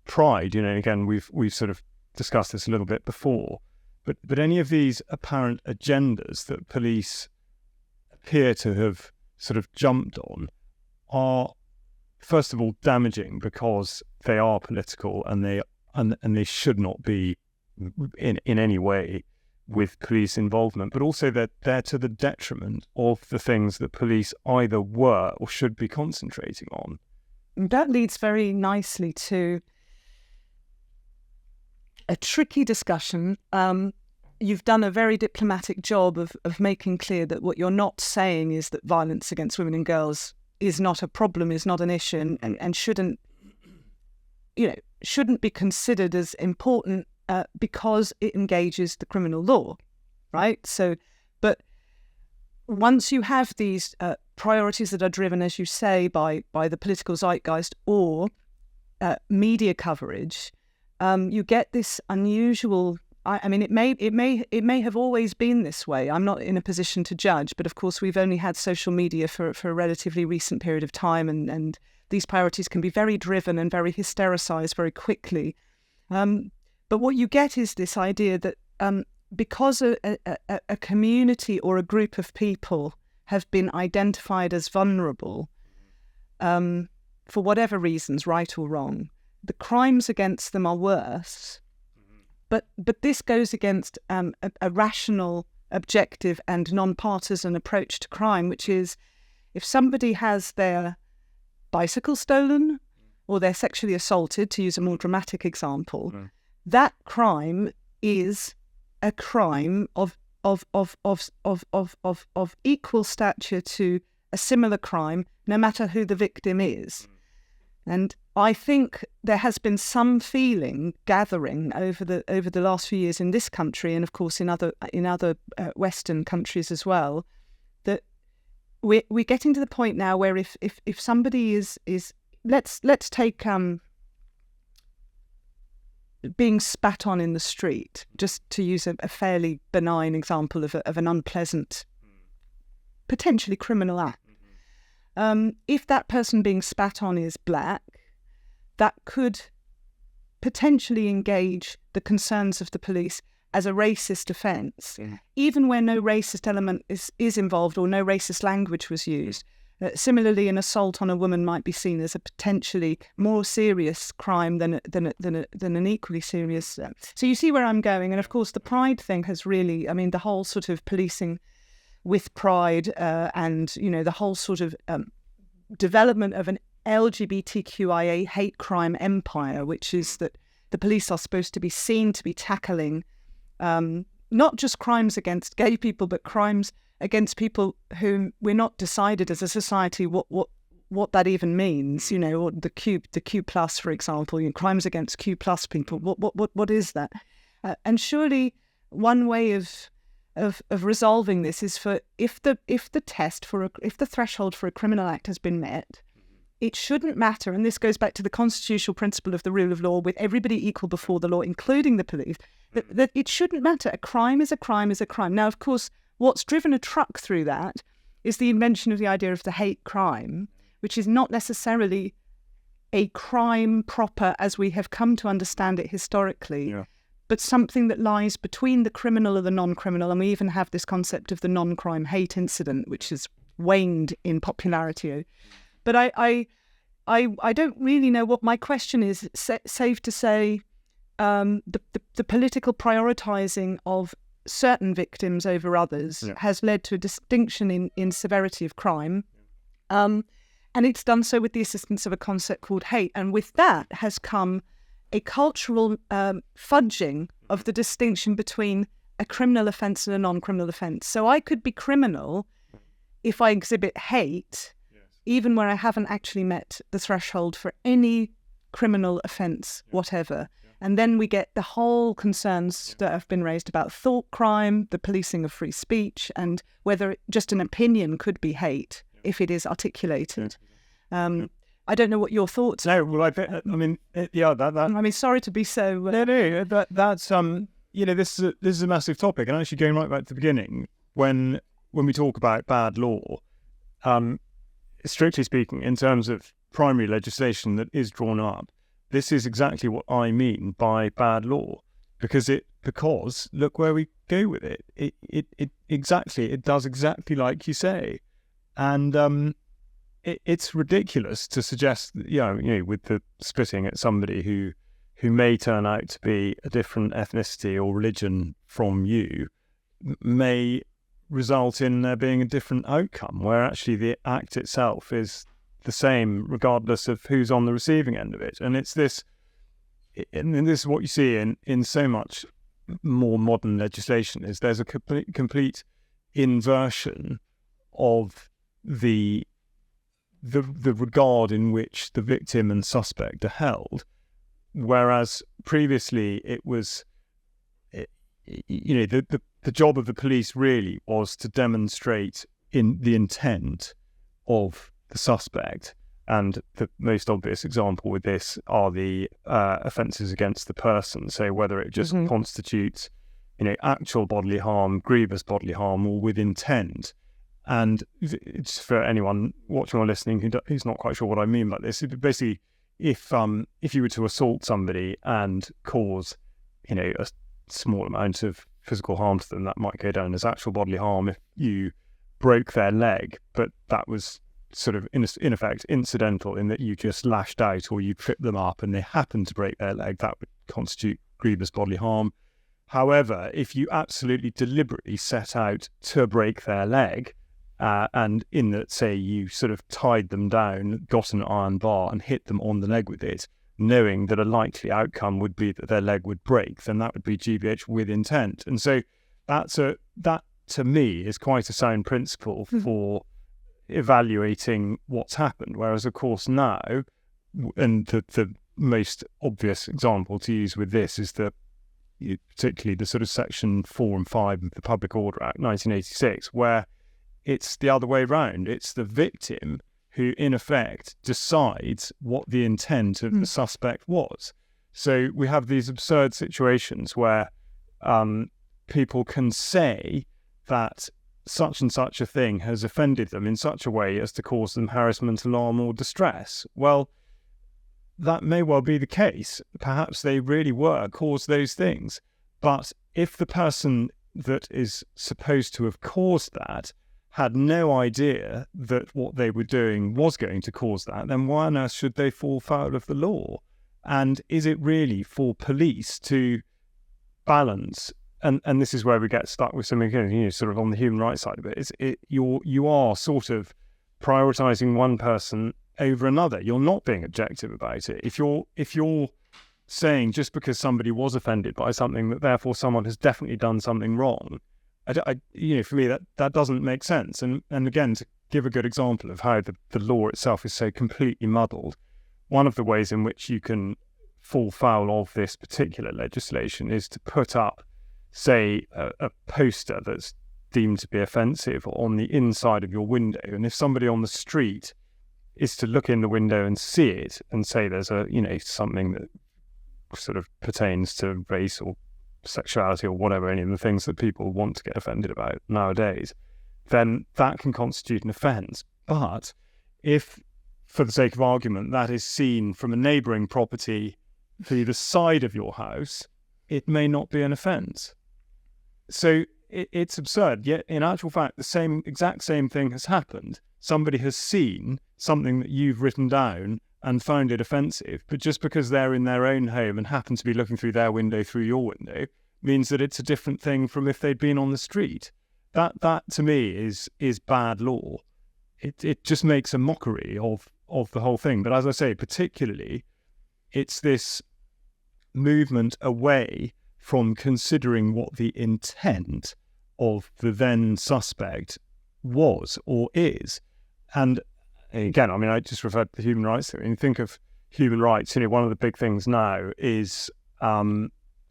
Pride. Again, we've sort of discussed this a little bit before, but any of these apparent agendas that police appear to have sort of jumped on are, first of all, damaging because they are political and they should not be in any way with police involvement, but also they're to the detriment of the things that police either were or should be concentrating on. That leads very nicely to a tricky discussion. You've done a very diplomatic job of making clear that what you're not saying is that violence against women and girls is not a problem, is not an issue, and shouldn't be considered as important because it engages the criminal law, right? So, but once you have these priorities that are driven, as you say, by the political zeitgeist or media coverage, you get this unusual. I mean, it may have always been this way. I'm not in a position to judge, but of course we've only had social media for a relatively recent period of time, and these priorities can be very driven and very hystericized very quickly. But what you get is this idea that because a community or a group of people have been identified as vulnerable, for whatever reasons, right or wrong, the crimes against them are worse. But this goes against a rational, objective and non-partisan approach to crime, which is if somebody has their bicycle stolen or they're sexually assaulted, to use a more dramatic example, that crime is a crime of equal stature to a similar crime, no matter who the victim is. And I think there has been some feeling gathering over the last few years in this country, and of course in other Western countries as well, that we're getting to the point now where if somebody is let's take being spat on in the street, just to use a fairly benign example of an unpleasant, potentially criminal act. If that person being spat on is black, that could potentially engage the concerns of the police as a racist offence, even where no racist element is involved or no racist language was used. Similarly, an assault on a woman might be seen as a potentially more serious crime than an equally serious. So you see where I'm going. And of course, the pride thing has really, the whole sort of policing with pride and, the whole sort of development of an LGBTQIA hate crime empire, which is that the police are supposed to be seen to be tackling not just crimes against gay people, but crimes against people whom we're not decided as a society what that even means, or the Q plus, for example, crimes against Q plus people. What is that? And surely one way of resolving this is for if the threshold for a criminal act has been met, it shouldn't matter, and this goes back to the constitutional principle of the rule of law, with everybody equal before the law, including the police, that it shouldn't matter. A crime is a crime is a crime. Now, of course, what's driven a truck through that is the invention of the idea of the hate crime, which is not necessarily a crime proper as we have come to understand it historically, but something that lies between the criminal and the non-criminal. And we even have this concept of the non-crime hate incident, which has waned in popularity. But I don't really know what my question is. Safe to say, the political prioritising of certain victims over others has led to a distinction in severity of crime. And it's done so with the assistance of a concept called hate. And with that has come a cultural fudging of the distinction between a criminal offence and a non-criminal offence. So I could be criminal if I exhibit hate, even where I haven't actually met the threshold for any criminal offence whatever. And then we get the whole concerns that have been raised about thought crime, the policing of free speech, and whether just an opinion could be hate if it is articulated. I don't know what your thoughts are. No, well, I mean, I mean, sorry to be so... that's, this is a massive topic. And actually going right back to the beginning, when we talk about bad law, strictly speaking, in terms of primary legislation that is drawn up, this is exactly what I mean by bad law, because look where we go with it. It does exactly like you say, and it's ridiculous to suggest that, with the spitting at somebody who may turn out to be a different ethnicity or religion from you may result in there being a different outcome, where actually the act itself is the same regardless of who's on the receiving end of it. And it's this, and this is what you see in so much more modern legislation, is there's a complete inversion of the regard in which the victim and suspect are held, whereas previously it was, the job of the police really was to demonstrate in the intent of the suspect. And the most obvious example with this are the offences against the person. So whether it just constitutes, actual bodily harm, grievous bodily harm, or with intent. And it's for anyone watching or listening who's not quite sure what I mean by this. Basically, if you were to assault somebody and cause, a small amount of physical harm to them, that might go down as actual bodily harm. If you broke their leg, but that was sort of in effect incidental, in that you just lashed out or you tripped them up and they happened to break their leg, that would constitute grievous bodily harm. However, if you absolutely deliberately set out to break their leg, and in that, say, you sort of tied them down, got an iron bar and hit them on the leg with it, knowing that a likely outcome would be that their leg would break, then that would be GBH with intent. And so that to me is quite a sound principle for evaluating what's happened. Whereas, of course, now, and the most obvious example to use with this is particularly the sort of section 4 and 5 of the Public Order Act 1986, where it's the other way round. It's the victim who, in effect, decides what the intent of the suspect was. So we have these absurd situations where people can say that such and such a thing has offended them in such a way as to cause them harassment, alarm, or distress. Well, that may well be the case. Perhaps they really were caused those things. But if the person that is supposed to have caused that had no idea that what they were doing was going to cause that, then why on earth should they fall foul of the law? And is it really for police to balance? And this is where we get stuck with something, sort of on the human rights side of it. You are sort of prioritising one person over another. You're not being objective about it. If you're saying just because somebody was offended by something that therefore someone has definitely done something wrong, for me that doesn't make sense. And again, to give a good example of how the law itself is so completely muddled, one of the ways in which you can fall foul of this particular legislation is to put up, say, a poster that's deemed to be offensive on the inside of your window. And if somebody on the street is to look in the window and see it and say there's something that sort of pertains to race or sexuality or whatever, any of the things that people want to get offended about nowadays, then that can constitute an offence. But if for the sake of argument, that is seen from a neighbouring property to the side of your house, it may not be an offence. So it's absurd. Yet, in actual fact, the exact same thing has happened. Somebody has seen something that you've written down and found it offensive, but just because they're in their own home and happen to be looking through their window through your window means that it's a different thing from if they'd been on the street. That to me is bad law. It just makes a mockery of the whole thing. But as I say, particularly, it's this movement away from considering what the intent of the then suspect was or is. And again, I mean, I just referred to the human rights theory. And think of human rights, one of the big things now is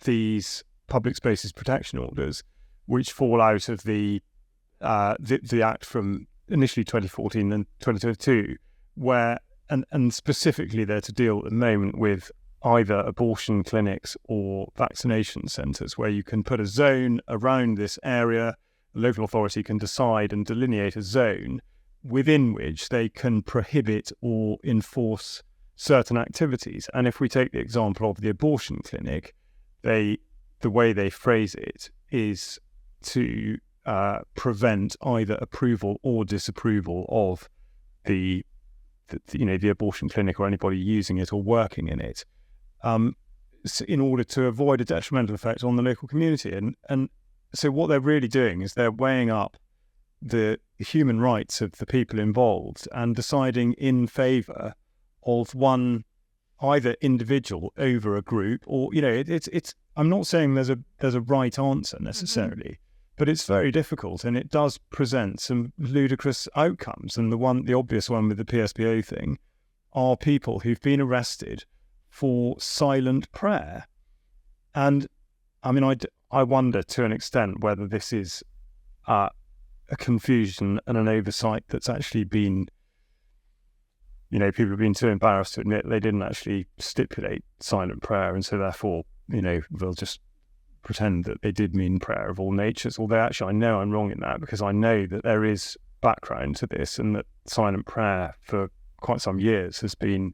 these public spaces protection orders, which fall out of the Act from initially 2014 and 2022, where and specifically they're to deal at the moment with either abortion clinics or vaccination centres, where you can put a zone around this area. The local authority can decide and delineate a zone within which they can prohibit or enforce certain activities. And if we take the example of the abortion clinic, the way they phrase it is to prevent either approval or disapproval of the abortion clinic or anybody using it or working in it, in order to avoid a detrimental effect on the local community. And so what they're really doing is they're weighing up the human rights of the people involved and deciding in favour of one either individual over a group, or it's I'm not saying there's a right answer necessarily, but it's very difficult, and it does present some ludicrous outcomes. And the obvious one with the PSPO thing are people who've been arrested for silent prayer. And I mean, I wonder to an extent whether this is a confusion and an oversight that's actually been, people have been too embarrassed to admit they didn't actually stipulate silent prayer, and so therefore, they'll just pretend that they did mean prayer of all natures. Although actually I know I'm wrong in that, because I know that there is background to this, and that silent prayer for quite some years has been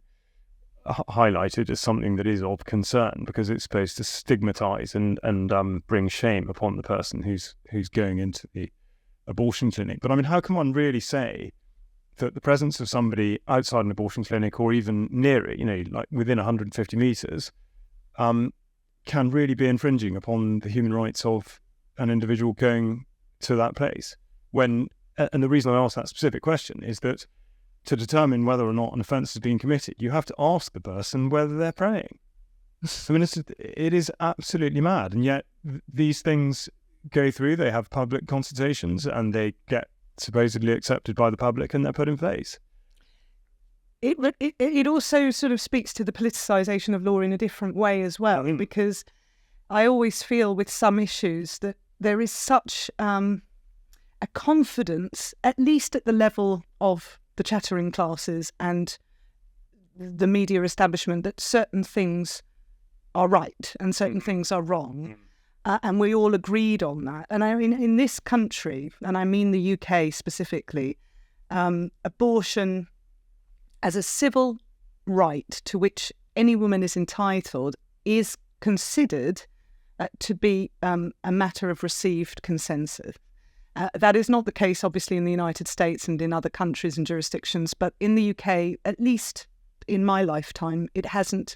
highlighted as something that is of concern, because it's supposed to stigmatise and bring shame upon the person who's going into the abortion clinic. But I mean, how can one really say that the presence of somebody outside an abortion clinic or even near it, like within 150 metres, can really be infringing upon the human rights of an individual going to that place? And the reason I ask that specific question is that to determine whether or not an offence has been committed, you have to ask the person whether they're praying. I mean, it is absolutely mad. And yet these things go through, they have public consultations, and they get supposedly accepted by the public, and they're put in place. It also sort of speaks to the politicisation of law in a different way as well, because I always feel with some issues that there is such a confidence, at least at the level of the chattering classes and the media establishment, that certain things are right and certain things are wrong. And we all agreed on that. And I mean, in this country, and I mean the UK specifically, abortion as a civil right to which any woman is entitled is considered to be a matter of received consensus. That is not the case, obviously, in the United States and in other countries and jurisdictions, but in the UK, at least in my lifetime, it hasn't.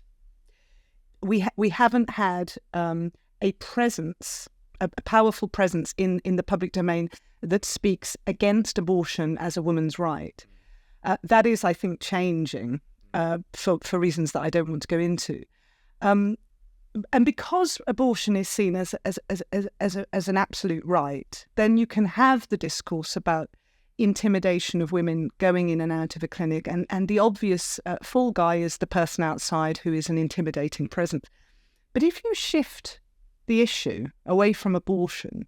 We haven't had a presence, a powerful presence in the public domain that speaks against abortion as a woman's right. That is, I think, changing for reasons that I don't want to go into. And because abortion is seen as an absolute right, then you can have the discourse about intimidation of women going in and out of a clinic, and the obvious fall guy is the person outside who is an intimidating presence. But if you shift the issue away from abortion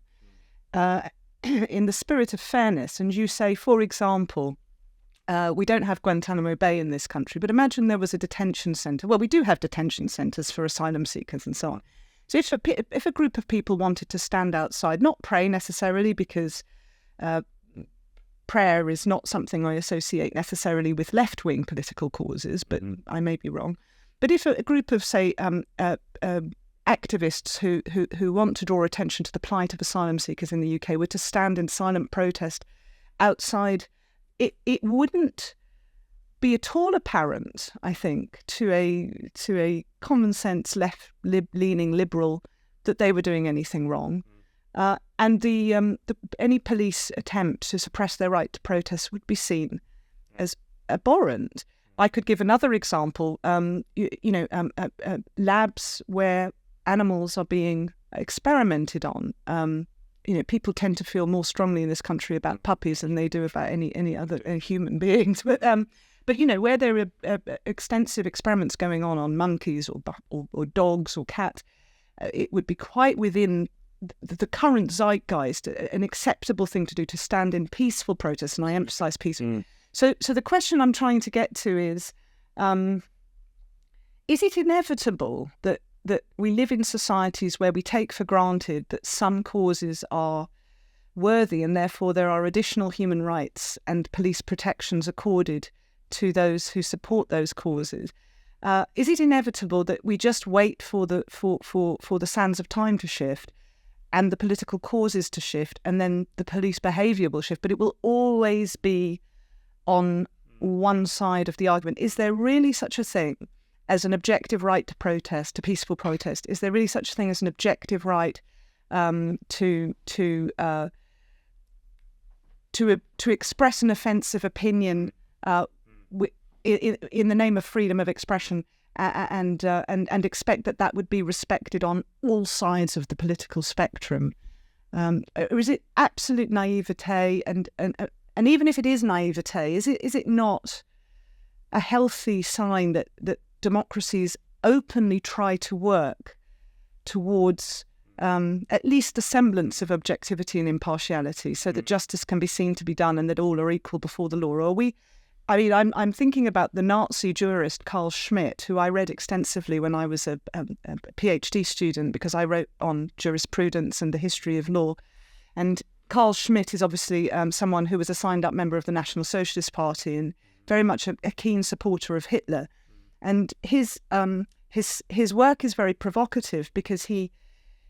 in the spirit of fairness, and you say, for example, we don't have Guantanamo Bay in this country, but imagine there was a detention centre. Well, we do have detention centres for asylum seekers and so on. So if a group of people wanted to stand outside, not pray necessarily, because prayer is not something I associate necessarily with left-wing political causes, but I may be wrong. But if a group of, say, activists who want to draw attention to the plight of asylum seekers in the UK were to stand in silent protest outside, it wouldn't be at all apparent, I think, to a common sense left-leaning liberal that they were doing anything wrong. And any police attempt to suppress their right to protest would be seen as abhorrent. I could give another example. Labs where animals are being experimented on. People tend to feel more strongly in this country about puppies than they do about any other human beings. But where there are extensive experiments going on monkeys or dogs or cats, it would be quite within the current zeitgeist an acceptable thing to do to stand in peaceful protest, and I emphasise peaceful. So the question I'm trying to get to is it inevitable that we live in societies where we take for granted that some causes are worthy and therefore there are additional human rights and police protections accorded to those who support those causes? Is it inevitable that we just wait for the sands of time to shift and the political causes to shift, and then the police behaviour will shift, but it will always be on one side of the argument? Is there really such a thing as an objective right to protest, to peaceful protest? Is there really such a thing as an objective right to express an offensive opinion in the name of freedom of expression, and expect that would be respected on all sides of the political spectrum? Or is it absolute naivete? And even if it is naivete, is it not a healthy sign that democracies openly try to work towards at least the semblance of objectivity and impartiality, so that justice can be seen to be done and that all are equal before the law? Or are we? I mean, I'm thinking about the Nazi jurist Carl Schmitt, who I read extensively when I was a PhD student, because I wrote on jurisprudence and the history of law. And Carl Schmitt is obviously someone who was a signed-up member of the National Socialist Party and very much a keen supporter of Hitler. And his work is very provocative because he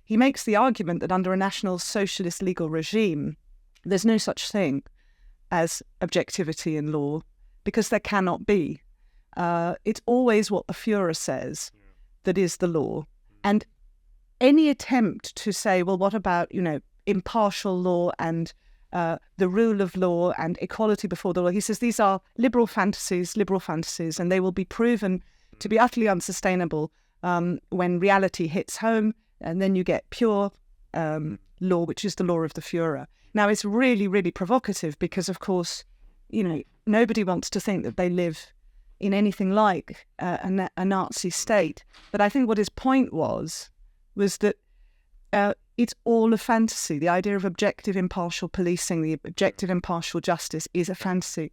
makes the argument that under a National Socialist legal regime, there's no such thing as objectivity in law, because there cannot be. It's always what the Führer says that is the law. And any attempt to say, well, what about, impartial law and the rule of law and equality before the law? He says these are liberal fantasies, and they will be proven to be utterly unsustainable when reality hits home, and then you get pure law, which is the law of the Führer. Now, it's really, really provocative because, of course, nobody wants to think that they live in anything like a Nazi state. But I think what his point was that it's all a fantasy. The idea of objective, impartial policing, the objective, impartial justice is a fantasy.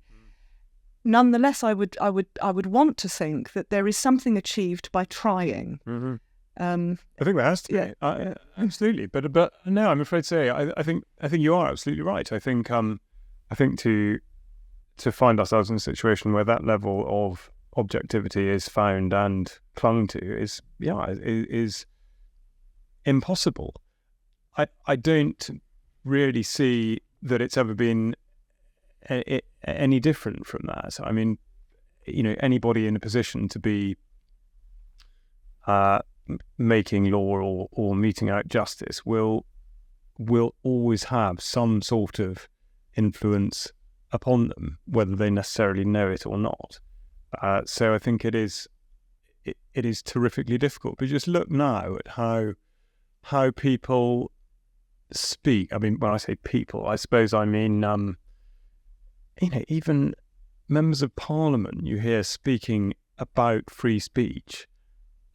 Nonetheless, I would want to think that there is something achieved by trying. Mm-hmm. I think there has to be. Yeah. Absolutely. But no, I'm afraid to say, I think you are absolutely right. I think to find ourselves in a situation where that level of objectivity is found and clung to is impossible. I don't really see that it's ever been any different from that. I mean, anybody in a position to be making law or meting out justice will always have some sort of influence upon them, whether they necessarily know it or not. So I think it is terrifically difficult. But just look now at how people speak. I mean, when I say people, I suppose I mean even members of Parliament you hear speaking about free speech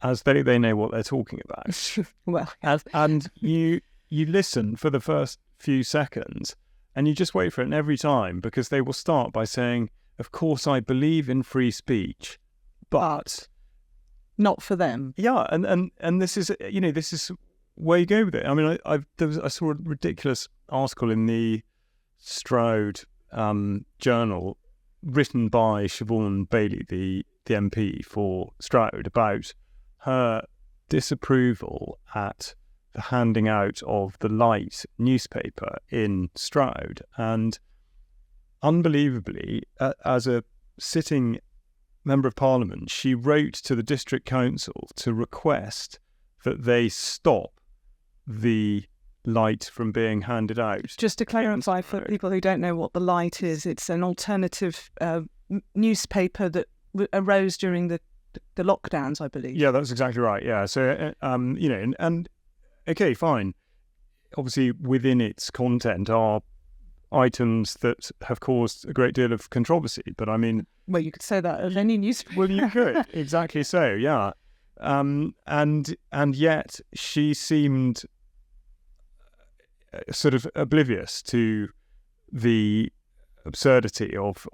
as though they know what they're talking about. Well, and you listen for the first few seconds and you just wait for it, and every time, because they will start by saying, of course I believe in free speech, but not for them. Yeah, and this is this is where you go with it. I mean, I saw a ridiculous article in the Stroud journal written by Siobhan Bailey, the MP for Stroud, about her disapproval at the handing out of the Light newspaper in Stroud. And unbelievably, as a sitting Member of Parliament, she wrote to the District Council to request that they stop the Light from being handed out. Just to clarify for people who don't know what the Light is, it's an alternative newspaper that arose during the lockdowns, I believe. Yeah, that's exactly right. Yeah, so and okay, fine. Obviously, within its content are items that have caused a great deal of controversy. But I mean, well, you could say that of any newspaper. Well, you could exactly so. Yeah, and yet she seemed sort of oblivious to the absurdity of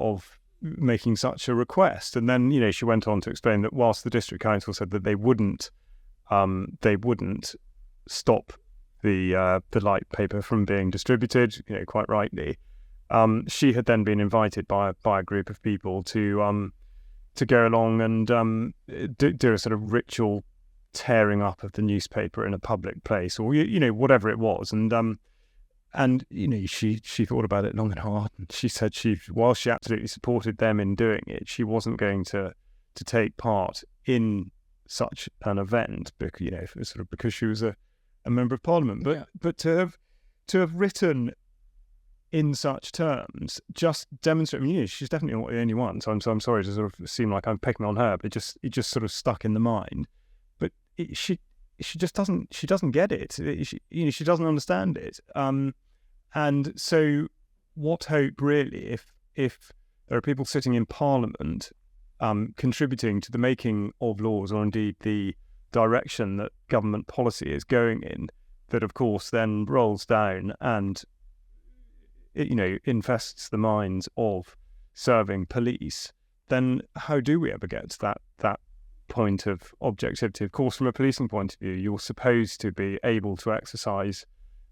making such a request. And then, she went on to explain that whilst the District Council said that they wouldn't stop the Light paper from being distributed, quite rightly, she had then been invited by a group of people to go along and do a sort of ritual tearing up of the newspaper in a public place, or whatever it was, and she thought about it long and hard, and she said while she absolutely supported them in doing it, she wasn't going to take part in such an event, because she was a Member of Parliament. But to have written in such terms just demonstrate, she's definitely not the only one. So I'm sorry to sort of seem like I'm picking on her, but it just sort of stuck in the mind. But she just doesn't get it. She doesn't understand it. And so what hope really if there are people sitting in Parliament contributing to the making of laws, or indeed the direction that government policy is going in, that of course then rolls down and infests the minds of serving police, then how do we ever get to that point of objectivity? Of course, from a policing point of view, you're supposed to be able to exercise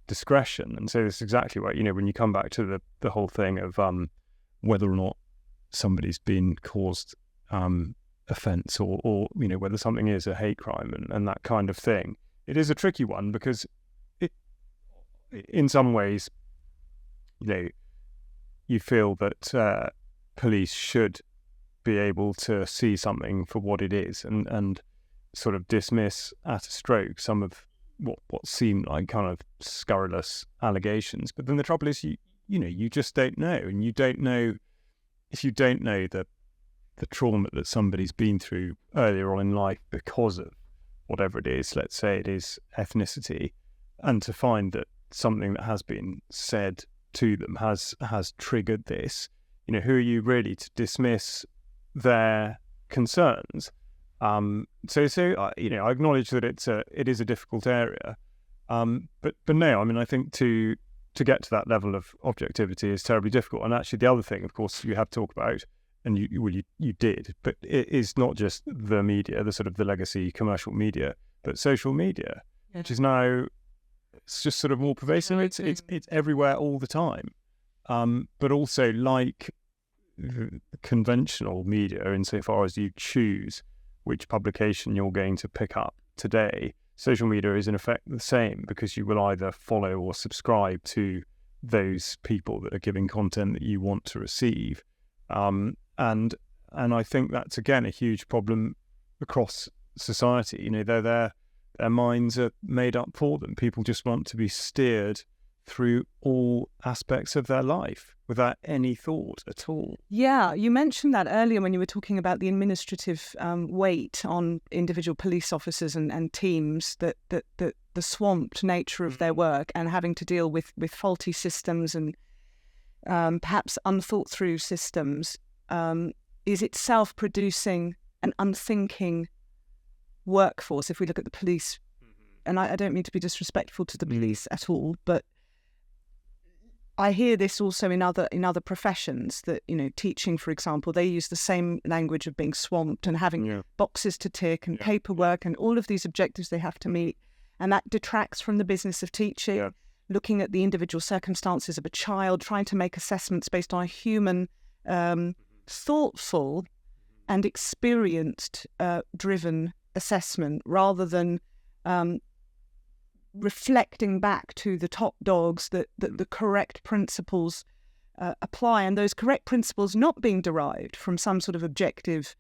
discretion, and so this is exactly what, when you come back to the whole thing of whether or not somebody's been caused offence, or whether something is a hate crime and that kind of thing. It is a tricky one, because in some ways, you feel that police should be able to see something for what it is, and sort of dismiss at a stroke some of what seem like kind of scurrilous allegations. But then the trouble is, you just don't know, and you don't know if you don't know the trauma that somebody's been through earlier on in life because of whatever it is. Let's say it is ethnicity, and to find that something that has been said to them has triggered this. Who are you really to dismiss their concerns? So I acknowledge that it is a difficult area, but no, I mean, I think to get to that level of objectivity is terribly difficult. And actually, the other thing, of course, you have to talk about, and you did, but it is not just the media, the sort of the legacy commercial media, but social media, which is now, it's just sort of more pervasive. It's everywhere all the time. But also, like the conventional media, insofar as you choose which publication you're going to pick up today, social media is in effect the same, because you will either follow or subscribe to those people that are giving content that you want to receive. And I think that's, again, a huge problem across society. Their minds are made up for them. People just want to be steered through all aspects of their life without any thought at all. Yeah, you mentioned that earlier when you were talking about the administrative weight on individual police officers and teams, that the swamped nature of their work, and having to deal with faulty systems and perhaps unthought through systems, is itself producing an unthinking workforce. If we look at the police, and I don't mean to be disrespectful to the police at all, but I hear this also in other professions, that teaching, for example, they use the same language of being swamped and having boxes to tick and paperwork and all of these objectives they have to meet, and that detracts from the business of teaching. looking at the individual circumstances of a child, trying to make assessments based on a human, thoughtful and experienced driven assessment, rather than reflecting back to the top dogs that the correct principles apply, and those correct principles not being derived from some sort of objective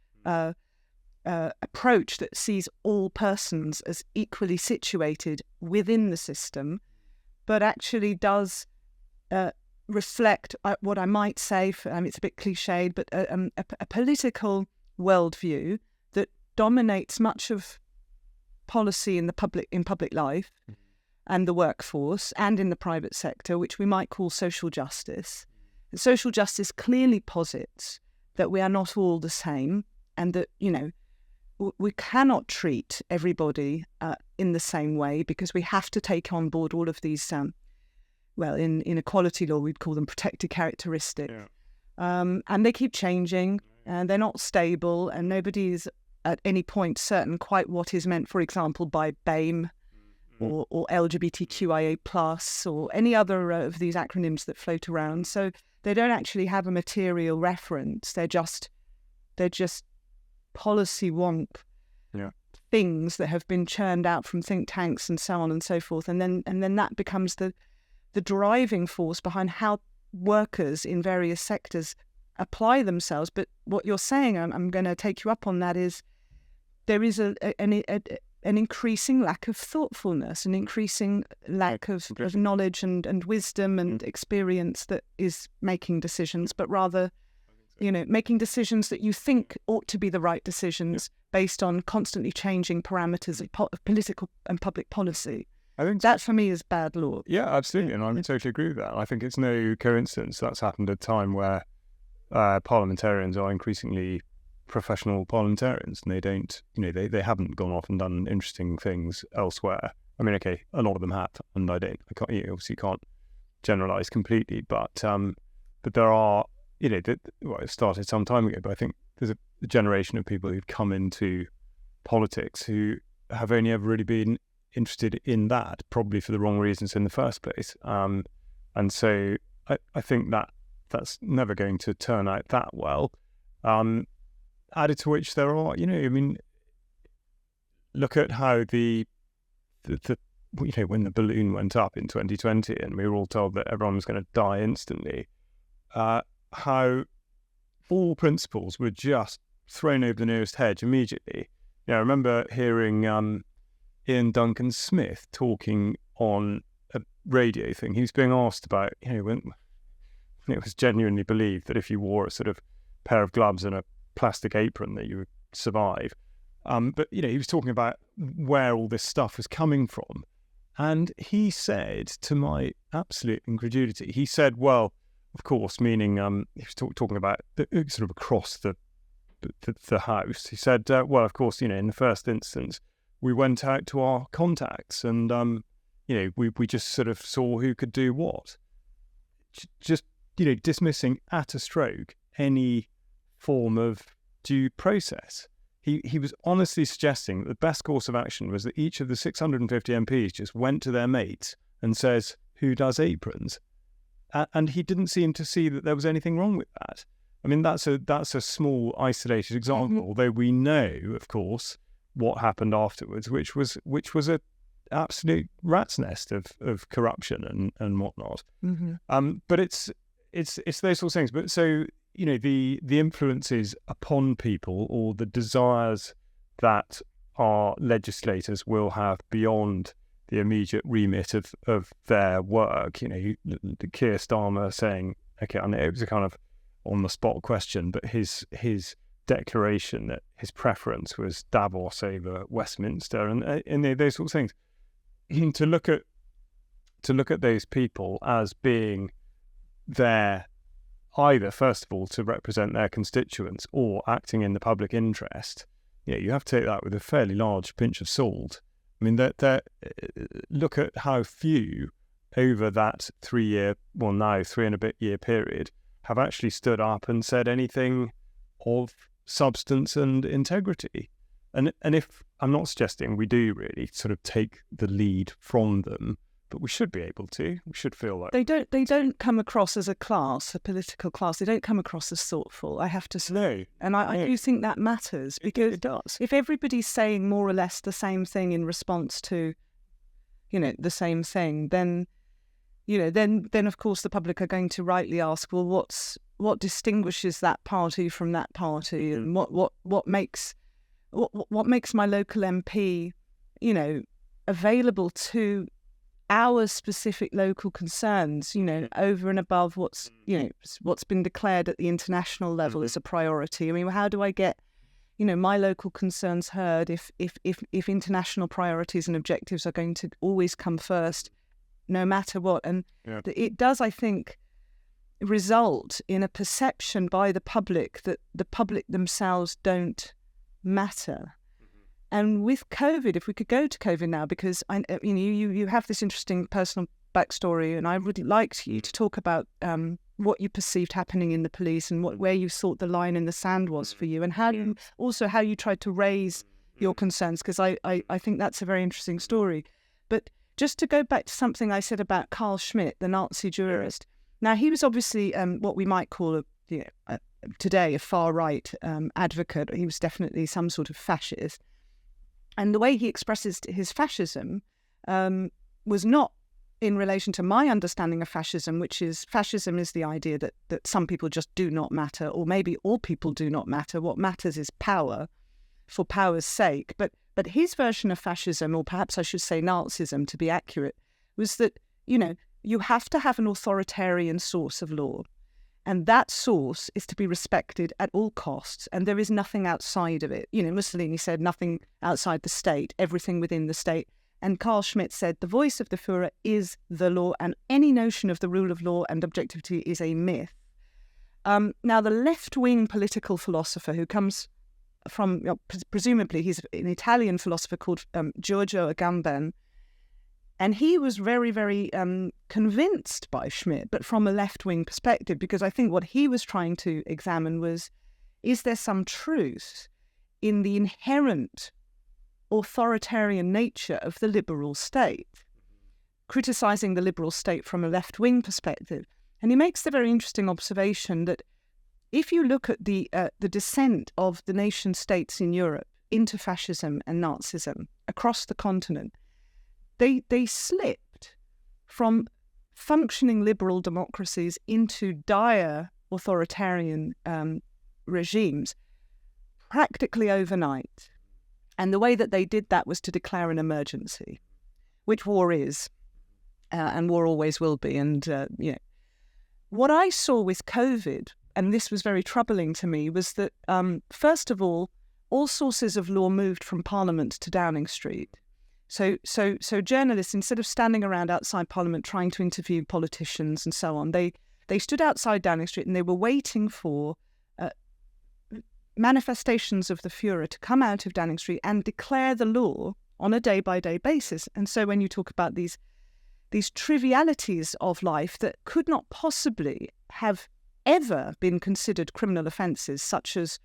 approach that sees all persons as equally situated within the system, but actually does reflect what I might say, it's a bit cliched, but a political worldview that dominates much of policy in public life and the workforce and in the private sector, which we might call social justice. And social justice clearly posits that we are not all the same, and that, we cannot treat everybody in the same way, because we have to take on board all of these, in equality law, we'd call them protected characteristics. Yeah. And they keep changing, and they're not stable, and nobody is at any point certain quite what is meant, for example, by BAME or LGBTQIA+, or any other of these acronyms that float around. So they don't actually have a material reference. They're just policy wonk things that have been churned out from think tanks and so on and so forth. And then that becomes the driving force behind how workers in various sectors apply themselves. But what you're saying, I'm going to take you up on that, is there is an increasing lack of thoughtfulness, an increasing lack of knowledge and wisdom and experience that is making decisions, but rather, making decisions that you think ought to be the right decisions based on constantly changing parameters of political and public policy. I think that, for me, is bad law. Yeah, absolutely, and I totally agree with that. I think it's no coincidence that's happened at a time where parliamentarians are increasingly professional parliamentarians, and they don't, they haven't gone off and done interesting things elsewhere. I mean, okay, a lot of them have, and I can't, obviously can't generalise completely, but there are, it started some time ago, but I think there's a generation of people who've come into politics who have only ever really been interested in that, probably for the wrong reasons in the first place. And so I think that's never going to turn out that well. Added to which there are, look at how the when the balloon went up in 2020 and we were all told that everyone was going to die instantly, how all principles were just thrown over the nearest hedge immediately. I remember hearing Ian Duncan Smith talking on a radio thing. He was being asked about, when it was genuinely believed that if you wore a sort of pair of gloves and a plastic apron that you would survive. But, he was talking about where all this stuff was coming from. And he said, to my absolute incredulity, he said, well, of course, meaning he was talking about sort of across the house. He said, well, of course, in the first instance, we went out to our contacts and, we just sort of saw who could do what. Just, dismissing at a stroke any form of due process. He was honestly suggesting that the best course of action was that each of the 650 MPs just went to their mates and says, who does aprons? And he didn't seem to see that there was anything wrong with that. I mean, that's a small, isolated example, although we know, of course, what happened afterwards, which was a absolute rat's nest of corruption and whatnot. But it's those sorts of things. But so, the influences upon people, or the desires that our legislators will have beyond the immediate remit of their work. The Keir Starmer saying, okay, I know it was a kind of on the spot question, but his declaration that his preference was Davos over Westminster, and those sorts of things. To look at those people as being there either, first of all, to represent their constituents or acting in the public interest, you have to take that with a fairly large pinch of salt. I mean, look at how few over that 3 and a bit year period have actually stood up and said anything of substance and integrity. And if I'm not suggesting we do really sort of take the lead from them, but we should be able to. We should feel like they don't come across as a class, a political class. They don't come across as thoughtful, I have to say. No. And I do think that matters, because it does. If everybody's saying more or less the same thing in response to, the same thing, then of course the public are going to rightly ask, well, what distinguishes that party from that party, and what makes my local MP, available to our specific local concerns, over and above what's been declared at the international level as a priority. I mean, how do I get, my local concerns heard if international priorities and objectives are going to always come first, no matter what? And it does, I think, result in a perception by the public that the public themselves don't matter. And with COVID, if we could go to COVID now, because you have this interesting personal backstory, and I would like you to talk about what you perceived happening in the police and where you thought the line in the sand was for you, and how you tried to raise your concerns, because I think that's a very interesting story. But just to go back to something I said about Carl Schmitt, the Nazi jurist. Now, he was obviously what we might call today a far-right advocate. He was definitely some sort of fascist. And the way he expresses his fascism was not in relation to my understanding of fascism, which is fascism is the idea that some people just do not matter, or maybe all people do not matter. What matters is power for power's sake. But his version of fascism, or perhaps I should say Nazism to be accurate, was that, you have to have an authoritarian source of law. And that source is to be respected at all costs, and there is nothing outside of it. Mussolini said nothing outside the state, everything within the state. And Carl Schmitt said the voice of the Führer is the law, and any notion of the rule of law and objectivity is a myth. Now, the left-wing political philosopher who comes from, presumably he's an Italian philosopher called Giorgio Agamben, and he was very, very convinced by Schmitt, but from a left-wing perspective, because I think what he was trying to examine was, is there some truth in the inherent authoritarian nature of the liberal state, criticising the liberal state from a left-wing perspective. And he makes the very interesting observation that if you look at the descent of the nation-states in Europe into fascism and Nazism across the continent, they slipped from functioning liberal democracies into dire authoritarian regimes practically overnight. And the way that they did that was to declare an emergency, which war is, and war always will be. And, what I saw with COVID, and this was very troubling to me, was that, first of all sources of law moved from Parliament to Downing Street. So journalists, instead of standing around outside Parliament trying to interview politicians and so on, they stood outside Downing Street and they were waiting for manifestations of the Führer to come out of Downing Street and declare the law on a day-by-day basis. And so when you talk about these trivialities of life that could not possibly have ever been considered criminal offences, such as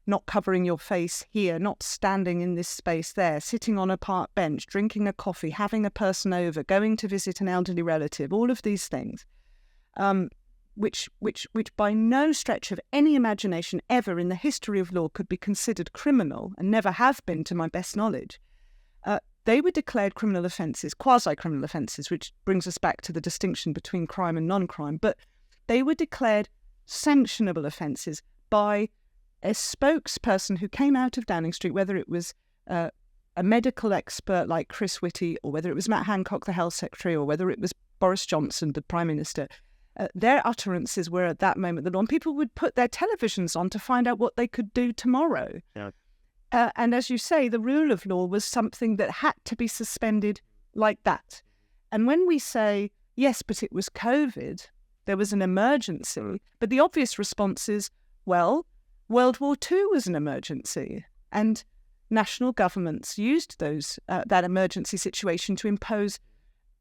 not covering your face here, not standing in this space there, sitting on a park bench, drinking a coffee, having a person over, going to visit an elderly relative, all of these things, which by no stretch of any imagination ever in the history of law could be considered criminal, and never have been to my best knowledge, they were declared criminal offences, quasi-criminal offences, which brings us back to the distinction between crime and non-crime, but they were declared sanctionable offences by a spokesperson who came out of Downing Street, whether it was a medical expert like Chris Whitty, or whether it was Matt Hancock, the Health Secretary, or whether it was Boris Johnson, the Prime Minister. Their utterances were at that moment the law, and people would put their televisions on to find out what they could do tomorrow. Yeah. And as you say, the rule of law was something that had to be suspended like that. And when we say, yes, but it was COVID, there was an emergency, but the obvious response is, well, World War II was an emergency, and national governments used that emergency situation to impose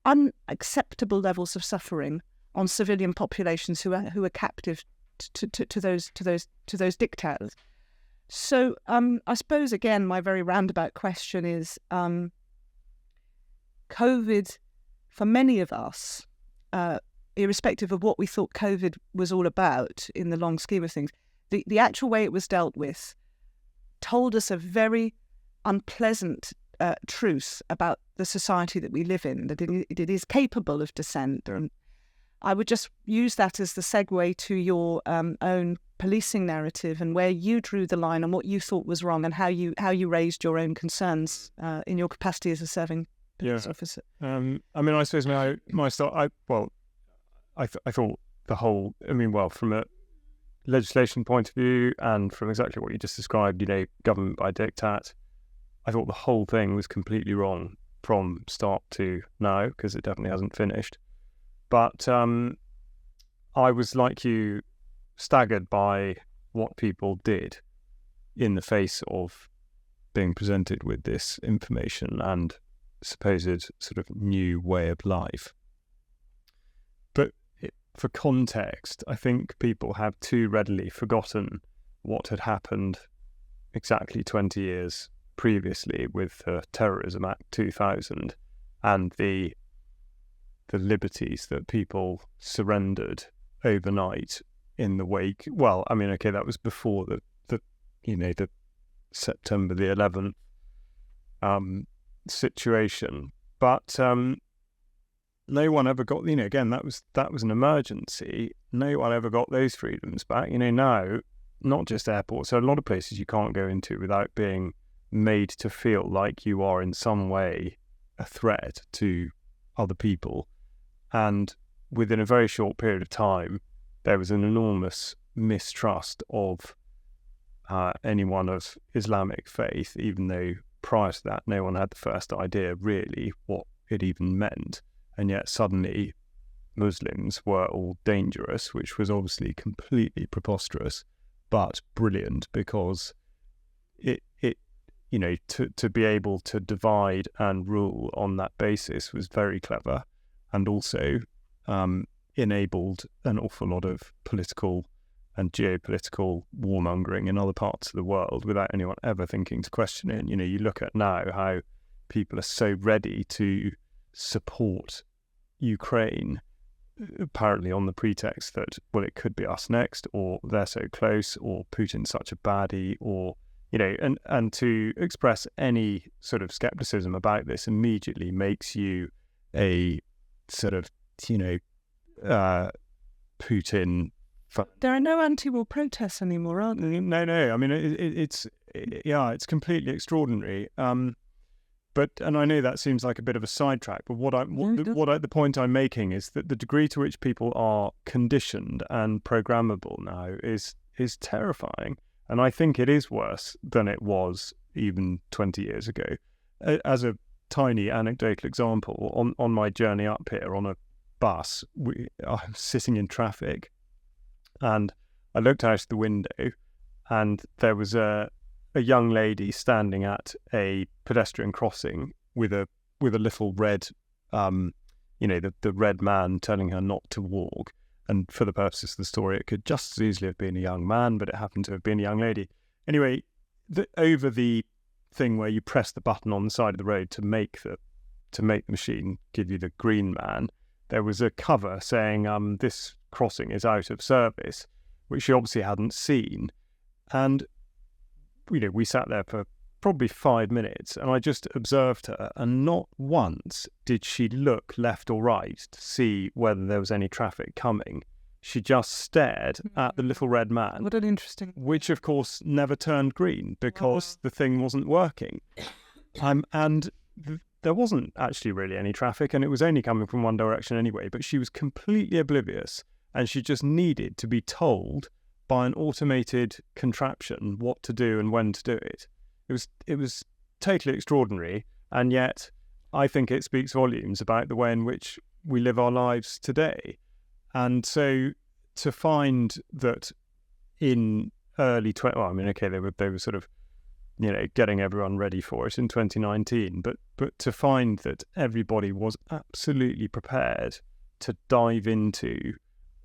unacceptable levels of suffering on civilian populations who are captive to those dictators. So I suppose again my very roundabout question is, COVID for many of us, irrespective of what we thought COVID was all about in the long scheme of things, the actual way it was dealt with told us a very unpleasant truth about the society that we live in, that it is capable of dissent. And I would just use that as the segue to your own policing narrative and where you drew the line and what you thought was wrong and how you raised your own concerns in your capacity as a serving police officer. I mean, I suppose my start. I thought the whole. I mean, well, from a legislation point of view and from exactly what you just described, government by diktat, I thought the whole thing was completely wrong from start to now, because it definitely hasn't finished. But I was, like you, staggered by what people did in the face of being presented with this information and supposed sort of new way of life. But for context, I think people have too readily forgotten what had happened exactly 20 years previously with the Terrorism Act 2000 and the liberties that people surrendered overnight in the wake. Well, I mean, okay, that was before the September the 11th situation, but no one ever got. Again, that was an emergency. No one ever got those freedoms back. Now, not just airports. So a lot of places you can't go into without being made to feel like you are in some way a threat to other people. And within a very short period of time, there was an enormous mistrust of anyone of Islamic faith, even though prior to that, no one had the first idea really what it even meant. And yet suddenly Muslims were all dangerous, which was obviously completely preposterous, but brilliant, because it to be able to divide and rule on that basis was very clever, and also enabled an awful lot of political and geopolitical warmongering in other parts of the world without anyone ever thinking to question it. You look at now how people are so ready to support Ukraine, apparently on the pretext that, well, it could be us next, or they're so close, or Putin's such a baddie, or and to express any sort of skepticism about this immediately makes you a sort of Putin. There are no anti-war protests anymore, are there? No. I mean, it's completely extraordinary. But I know that seems like a bit of a sidetrack. But the point I'm making is that the degree to which people are conditioned and programmable now is terrifying, and I think it is worse than it was even 20 years ago. As a tiny anecdotal example, on my journey up here on a bus, I'm sitting in traffic, and I looked out the window, and there was a young lady standing at a pedestrian crossing with a little red, the red man telling her not to walk. And for the purposes of the story, it could just as easily have been a young man, but it happened to have been a young lady. Anyway, over the thing where you press the button on the side of the road to make the machine give you the green man, there was a cover saying this crossing is out of service, which she obviously hadn't seen. And we sat there for probably 5 minutes, and I just observed her, and not once did she look left or right to see whether there was any traffic coming. She just stared at the little red man. What an interesting... Which, of course, never turned green because the thing wasn't working. There wasn't actually really any traffic, and it was only coming from one direction anyway, but she was completely oblivious, and she just needed to be told by an automated contraption what to do and when to do it. It was totally extraordinary, and yet I think it speaks volumes about the way in which we live our lives today. And so to find that in early they were sort of getting everyone ready for it in 2019, but to find that everybody was absolutely prepared to dive into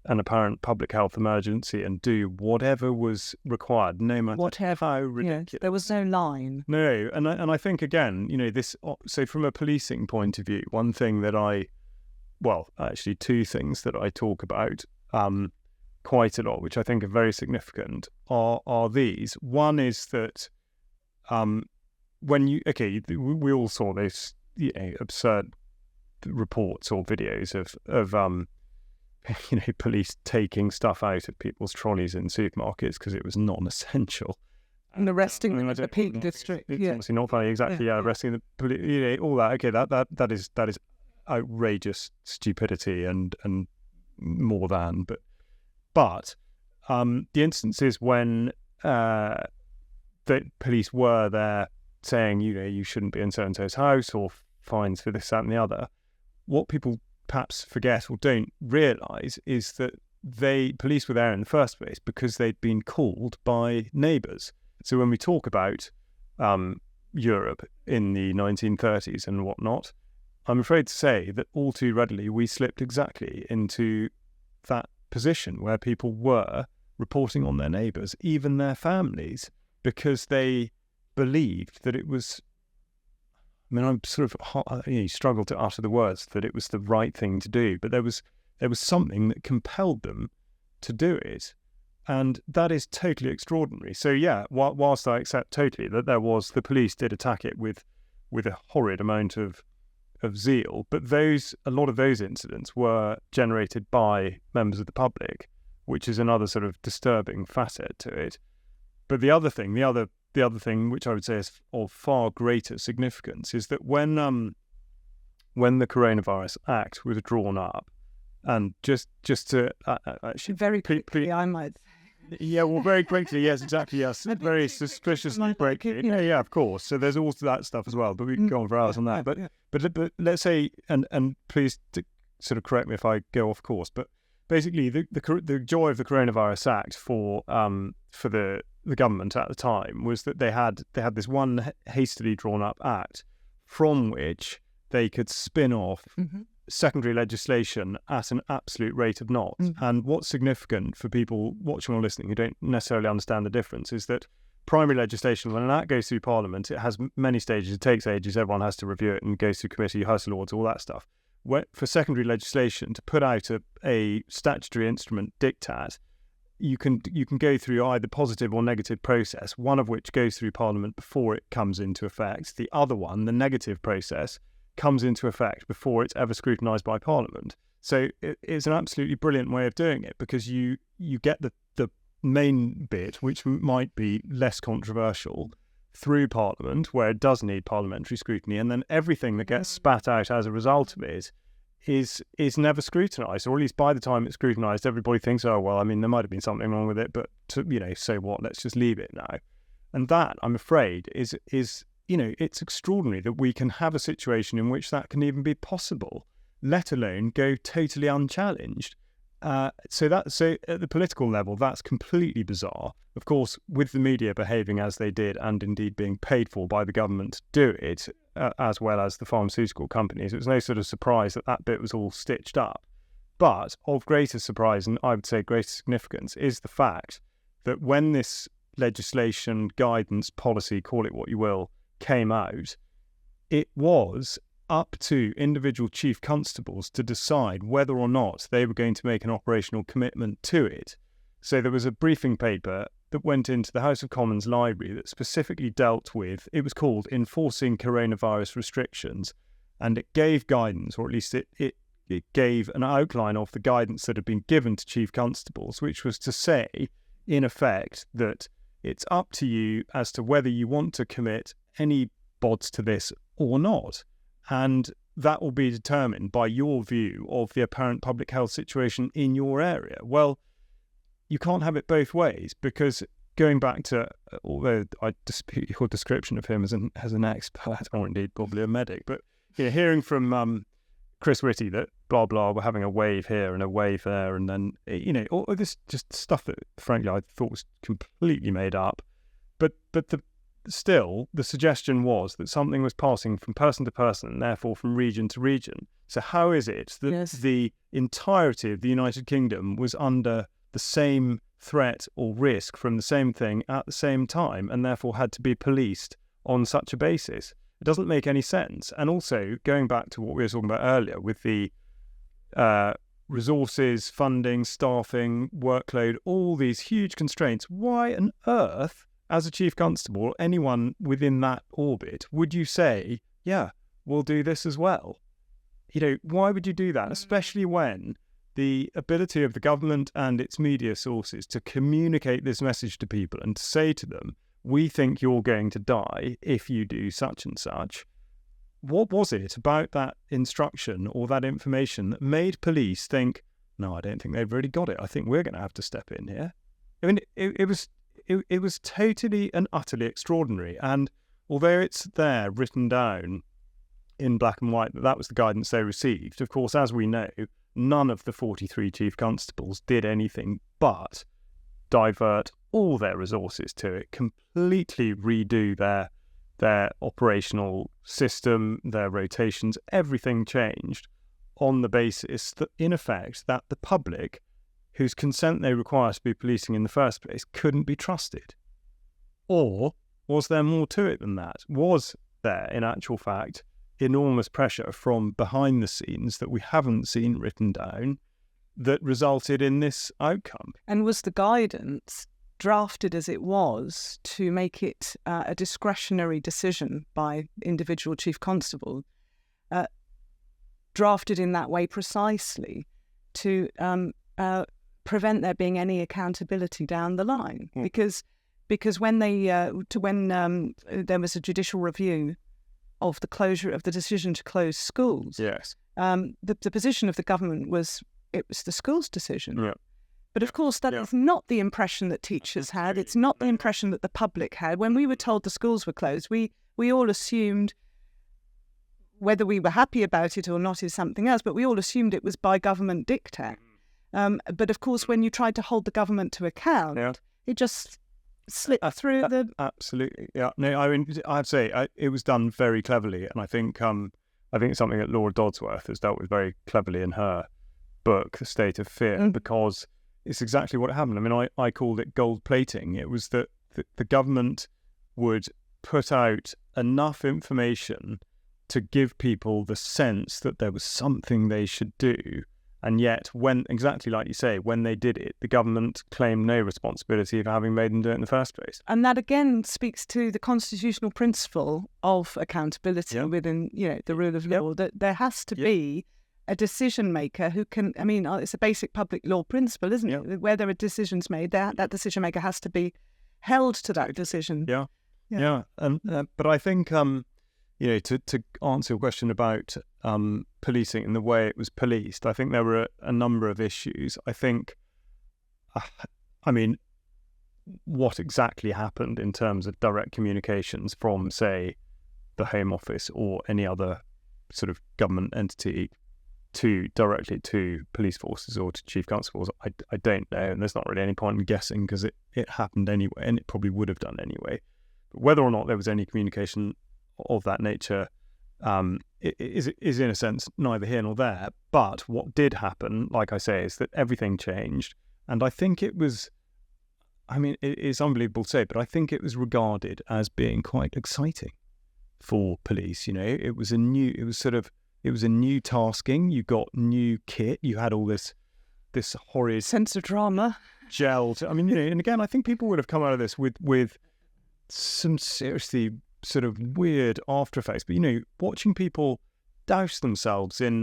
an apparent public health emergency and do whatever was required, no matter how ridiculous. There was no line. No, and I think again, this. So from a policing point of view, one thing that I well, actually two things that I talk about quite a lot, which I think are very significant, are these. One is that we all saw those absurd reports or videos of police taking stuff out of people's trolleys in supermarkets because it was non-essential. And arresting them in the Peak District. It's obviously not funny, exactly. Arresting the police, all that. Okay, that is outrageous stupidity and more than. But the instances when the police were there saying, you shouldn't be in so-and-so's house, or fines for this, that and the other, what people perhaps forget or don't realise is that police were there in the first place because they'd been called by neighbours. So when we talk about Europe in the 1930s and whatnot, I'm afraid to say that all too readily we slipped exactly into that position where people were reporting on their neighbours, even their families, because they believed that it was, I'm sort of struggle to utter the words that it was the right thing to do, but there was something that compelled them to do it. And that is totally extraordinary. So whilst I accept totally that the police did attack it with a horrid amount of zeal, but a lot of those incidents were generated by members of the public, which is another sort of disturbing facet to it. But the other thing, which I would say is of far greater significance, is that when the Coronavirus Act was drawn up, and just to actually very quickly, I might. Yeah, well, very quickly, yes, exactly, yes, very suspiciously quickly. Yeah, of course. So there's also that stuff as well, but we can go on for hours on that. But let's say, and please sort of correct me if I go off course, but basically the joy of the Coronavirus Act for the government at the time was that they had this one hastily drawn up act from which they could spin off secondary legislation at an absolute rate of knots. And what's significant for people watching or listening who don't necessarily understand the difference is that primary legislation, when an act goes through Parliament, it has many stages, it takes ages, everyone has to review it and goes through committee, House of Lords, all that stuff. For secondary legislation, to put out a statutory instrument diktat, you can go through either positive or negative process, one of which goes through Parliament before it comes into effect. The other one, the negative process, comes into effect before it's ever scrutinised by Parliament. So it's an absolutely brilliant way of doing it, because you get the main bit, which might be less controversial, through Parliament, where it does need parliamentary scrutiny, and then everything that gets spat out as a result of it is never scrutinised, or at least by the time it's scrutinised, everybody thinks, oh, well, there might have been something wrong with it, but so what, let's just leave it now. And that, I'm afraid, is it's extraordinary that we can have a situation in which that can even be possible, let alone go totally unchallenged. So at the political level, that's completely bizarre. Of course, with the media behaving as they did, and indeed being paid for by the government to do it, as well as the pharmaceutical companies, it was no sort of surprise that bit was all stitched up. But of greater surprise, and I would say greater significance, is the fact that when this legislation, guidance, policy, call it what you will, came out, it was up to individual chief constables to decide whether or not they were going to make an operational commitment to it. So there was a briefing paper that went into the House of Commons library that specifically dealt with, it was called Enforcing Coronavirus Restrictions, and it gave guidance, or at least it gave an outline of the guidance that had been given to chief constables, which was to say, in effect, that it's up to you as to whether you want to commit any bods to this or not. And that will be determined by your view of the apparent public health situation in your area. Well, you can't have it both ways, because going back to, although I dispute your description of him as an expert, or indeed probably a medic, but hearing from Chris Whitty that blah blah, we're having a wave here and a wave there, and then all this just stuff that frankly I thought was completely made up, but still the suggestion was that something was passing from person to person and therefore from region to region. So how is it that the entirety of the United Kingdom was under the same threat or risk from the same thing at the same time, and therefore had to be policed on such a basis? It doesn't make any sense. And also, going back to what we were talking about earlier with the resources, funding, staffing, workload, all these huge constraints. Why on earth, as a chief constable, anyone within that orbit, would you say, yeah, we'll do this as well? Why would you do that? Especially when the ability of the government and its media sources to communicate this message to people and to say to them, we think you're going to die if you do such and such. What was it about that instruction or that information that made police think, no, I don't think they've really got it. I think we're going to have to step in here. I mean, it was totally and utterly extraordinary. And although it's there written down in black and white that was the guidance they received, of course, as we know, none of the 43 chief constables did anything but divert all their resources to it, completely redo their operational system, their rotations, everything changed on the basis that, in effect, that the public, whose consent they require to be policing in the first place, couldn't be trusted. Or was there more to it than that? Was there, in actual fact, enormous pressure from behind the scenes that we haven't seen written down that resulted in this outcome? And was the guidance drafted as it was to make it a discretionary decision by individual chief constable, drafted in that way precisely to prevent there being any accountability down the line? Because when there was a judicial review of the decision to close schools, yes, the position of the government was it was the school's decision. Yeah. But of course, that is not the impression that teachers had. It's not the impression that the public had. When we were told the schools were closed, we all assumed, whether we were happy about it or not is something else, but we all assumed it was by government diktat. But of course, when you tried to hold the government to account, it just slipped through the... Absolutely, yeah. No, I mean, I'd say it was done very cleverly, and I think it's something that Laura Dodsworth has dealt with very cleverly in her book, The State of Fear, because it's exactly what happened. I mean, I called it gold plating. It was that the government would put out enough information to give people the sense that there was something they should do. And yet, exactly like you say, when they did it, the government claimed no responsibility for having made them do it in the first place. And that again speaks to the constitutional principle of accountability within, the rule of law, that there has to be a decision maker who can, I mean, it's a basic public law principle, isn't it? Where there are decisions made, that decision maker has to be held to that decision. Yeah. And but I think, to answer your question about policing and the way it was policed, I think there were a number of issues. I think, what exactly happened in terms of direct communications from, say, the Home Office or any other sort of government entity directly to police forces or to chief constables, I don't know, and there's not really any point in guessing because it happened anyway, and it probably would have done anyway. But whether or not there was any communication of that nature is in a sense neither here nor there. But what did happen, like I say, is that everything changed, and I think it was, it's unbelievable to say, but I think it was regarded as being quite exciting for police. It was a new tasking. You got new kit. You had all this horrid sense of drama, gelled. And again, I think people would have come out of this with some seriously sort of weird after effects. But watching people douse themselves in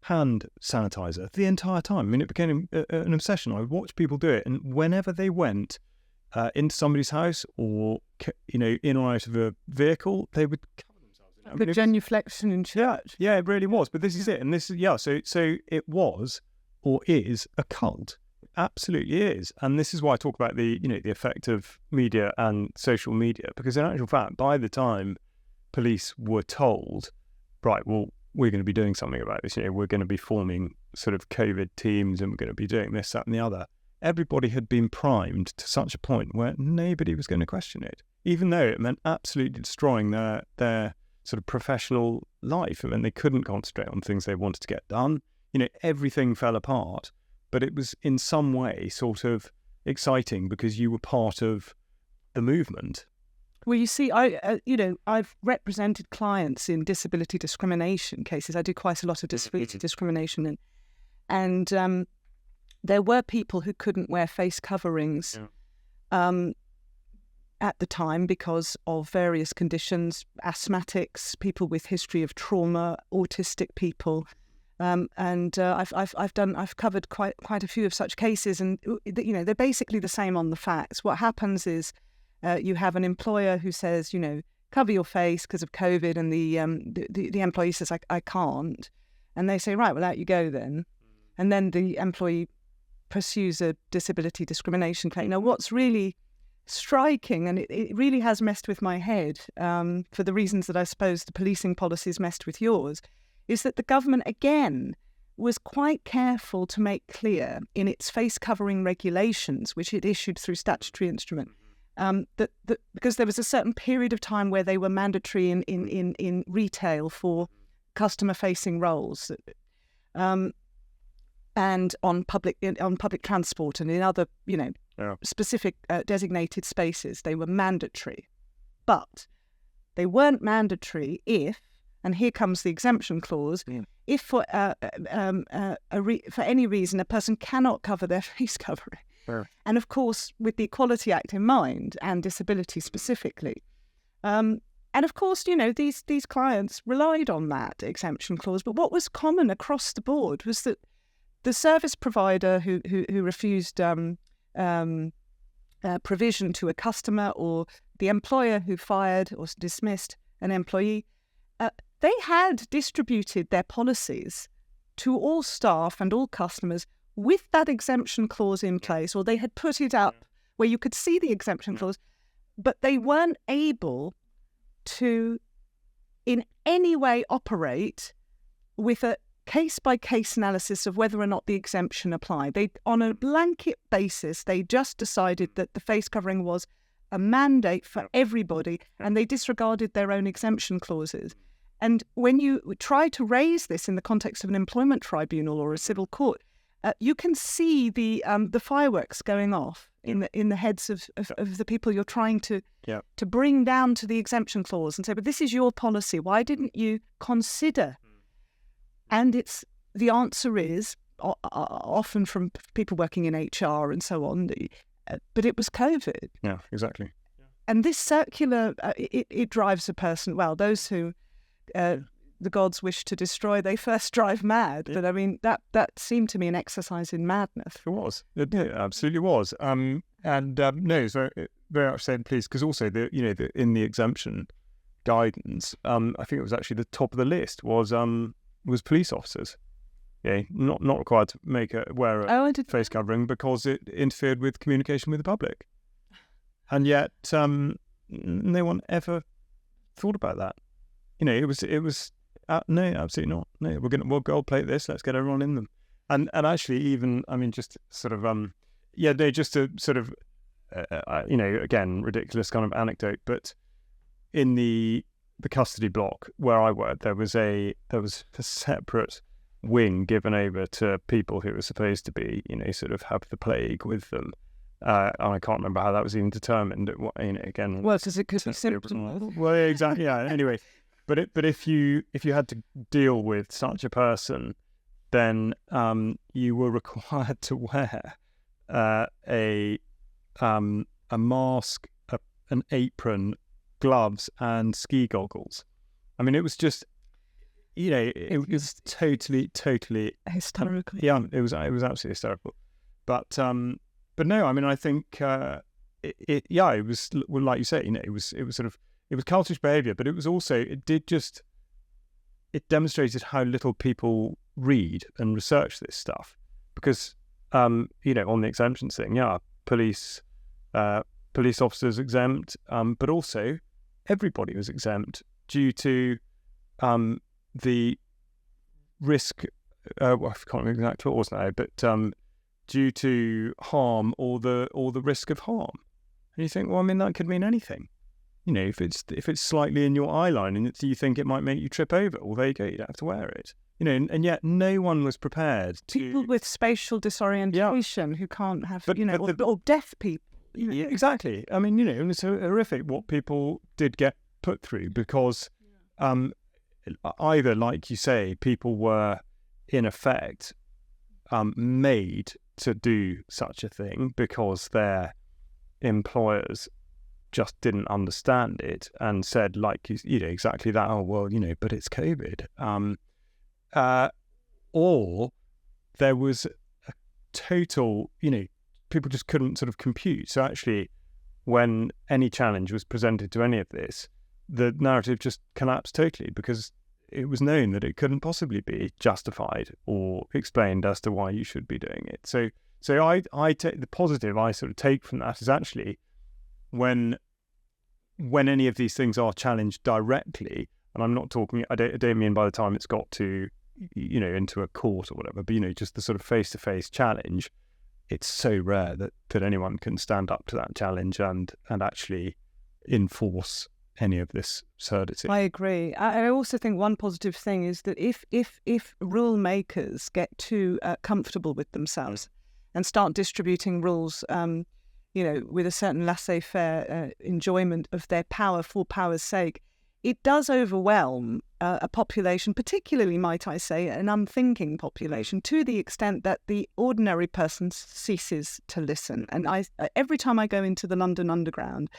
hand sanitizer the entire time. It became an obsession. I would watch people do it, and whenever they went into somebody's house or in or out of a vehicle, they would cover themselves. The genuflection in church. Yeah, it really was. But this is it, and this is So it was or is a cult. It absolutely is, and this is why I talk about the effect of media and social media, because in actual fact, by the time police were told, right, well, we're going to be doing something about this, we're going to be forming sort of COVID teams and we're going to be doing this, that and the other, everybody had been primed to such a point where nobody was going to question it, even though it meant absolutely destroying their sort of professional life. I mean, they couldn't concentrate on things they wanted to get done. Everything fell apart, but it was in some way sort of exciting because you were part of the movement. Well, you see, I've represented clients in disability discrimination cases. I do quite a lot of disability discrimination, And there were people who couldn't wear face coverings at the time because of various conditions, asthmatics, people with history of trauma, autistic people. I've covered quite a few of such cases, and they're basically the same on the facts. What happens is you have an employer who says, cover your face because of COVID, and the employee says, I can't, and they say, right, well, out you go then, and then the employee pursues a disability discrimination claim. Now, what's really striking, and it really has messed with my head for the reasons that I suppose the policing policies messed with yours, is that the government, again, was quite careful to make clear in its face covering regulations, which it issued through statutory instrument, that because there was a certain period of time where they were mandatory in retail for customer facing roles, and on public transport and in other specific designated spaces, they were mandatory. But they weren't mandatory if, and here comes the exemption clause, if for any reason a person cannot cover their face covering. Sure. And of course, with the Equality Act in mind and disability specifically. And of course, these clients relied on that exemption clause. But what was common across the board was that the service provider who refused provision to a customer, or the employer who fired or dismissed an employee, they had distributed their policies to all staff and all customers with that exemption clause in place, or they had put it up where you could see the exemption clause, but they weren't able to in any way operate with a case-by-case analysis of whether or not the exemption applied. They, on a blanket basis, they just decided that the face covering was a mandate for everybody, and they disregarded their own exemption clauses. And when you try to raise this in the context of an employment tribunal or a civil court, you can see the fireworks going off in the heads of the people you're trying to bring down to the exemption clause and say, but this is your policy. Why didn't you consider? And the answer is often from people working in HR and so on, but it was COVID. Yeah, exactly. And this circular, it drives a person, well, those who the gods wish to destroy, they first drive mad. But I mean, that seemed to me an exercise in madness. It was. It absolutely was. No, it's very, very much saying please, because also in the exemption guidance, I think it was actually the top of the list was police officers. Yeah, not required to wear a face covering because it interfered with communication with the public. And yet, no one ever thought about that. It was no, absolutely not. No, we'll gold plate this. Let's get everyone in them. And actually, even just sort of just a sort of again, ridiculous kind of anecdote, but in the custody block where I worked, there was a separate wing given over to people who were supposed to be sort of have the plague with them. I can't remember how that was even determined. Again, well, because it could be symptoms. Well, exactly. Yeah. Anyway, but if you had to deal with such a person, then you were required to wear a mask, an apron, gloves, and ski goggles. I mean, it was just, it was totally hysterical. Yeah, it was absolutely hysterical. But no, I mean, I think it was, well, like you say, it was sort of, it was cultish behaviour, but it was also, it demonstrated how little people read and research this stuff. Because on the exemptions thing, police officers exempt, but also everybody was exempt due to the risk. I can't remember the exact clause now, but due to harm or the risk of harm. And you think, well, I mean, that could mean anything. If it's slightly in your eye line and you think it might make you trip over, well, there you go, you don't have to wear it. And yet no one was prepared to... People with spatial disorientation who can't have, or deaf people. Yeah, exactly. I mean, it's horrific what people did get put through because either, like you say, people were in effect made to do such a thing because their employers just didn't understand it and said, like, exactly that. Oh, well, but it's COVID. Or there was a total, people just couldn't sort of compute. So actually, when any challenge was presented to any of this, the narrative just collapsed totally because it was known that it couldn't possibly be justified or explained as to why you should be doing it. So I take the positive I sort of take from that is actually when any of these things are challenged directly, and I'm not talking, I don't mean by the time it's got to, into a court or whatever, but just the sort of face-to-face challenge, it's so rare that anyone can stand up to that challenge and actually enforce any of this absurdity. I agree. I also think one positive thing is that if rule makers get too comfortable with themselves and start distributing rules, with a certain laissez-faire enjoyment of their power for power's sake, it does overwhelm a population, particularly, might I say, an unthinking population, to the extent that the ordinary person ceases to listen. And every time I go into the London Underground,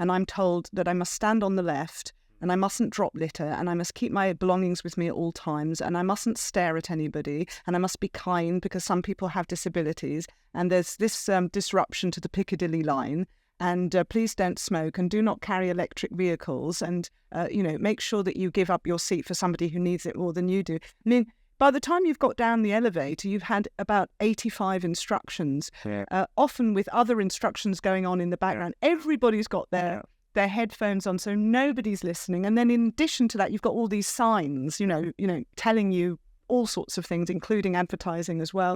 and I'm told that I must stand on the left and I mustn't drop litter and I must keep my belongings with me at all times and I mustn't stare at anybody and I must be kind because some people have disabilities and there's this disruption to the Piccadilly line and please don't smoke and do not carry electric vehicles and, make sure that you give up your seat for somebody who needs it more than you do. I mean, by the time you've got down the elevator, you've had about 85 instructions, often with other instructions going on in the background. Everybody's got their headphones on, so nobody's listening. And then in addition to that, you've got all these signs, telling you all sorts of things, including advertising as well.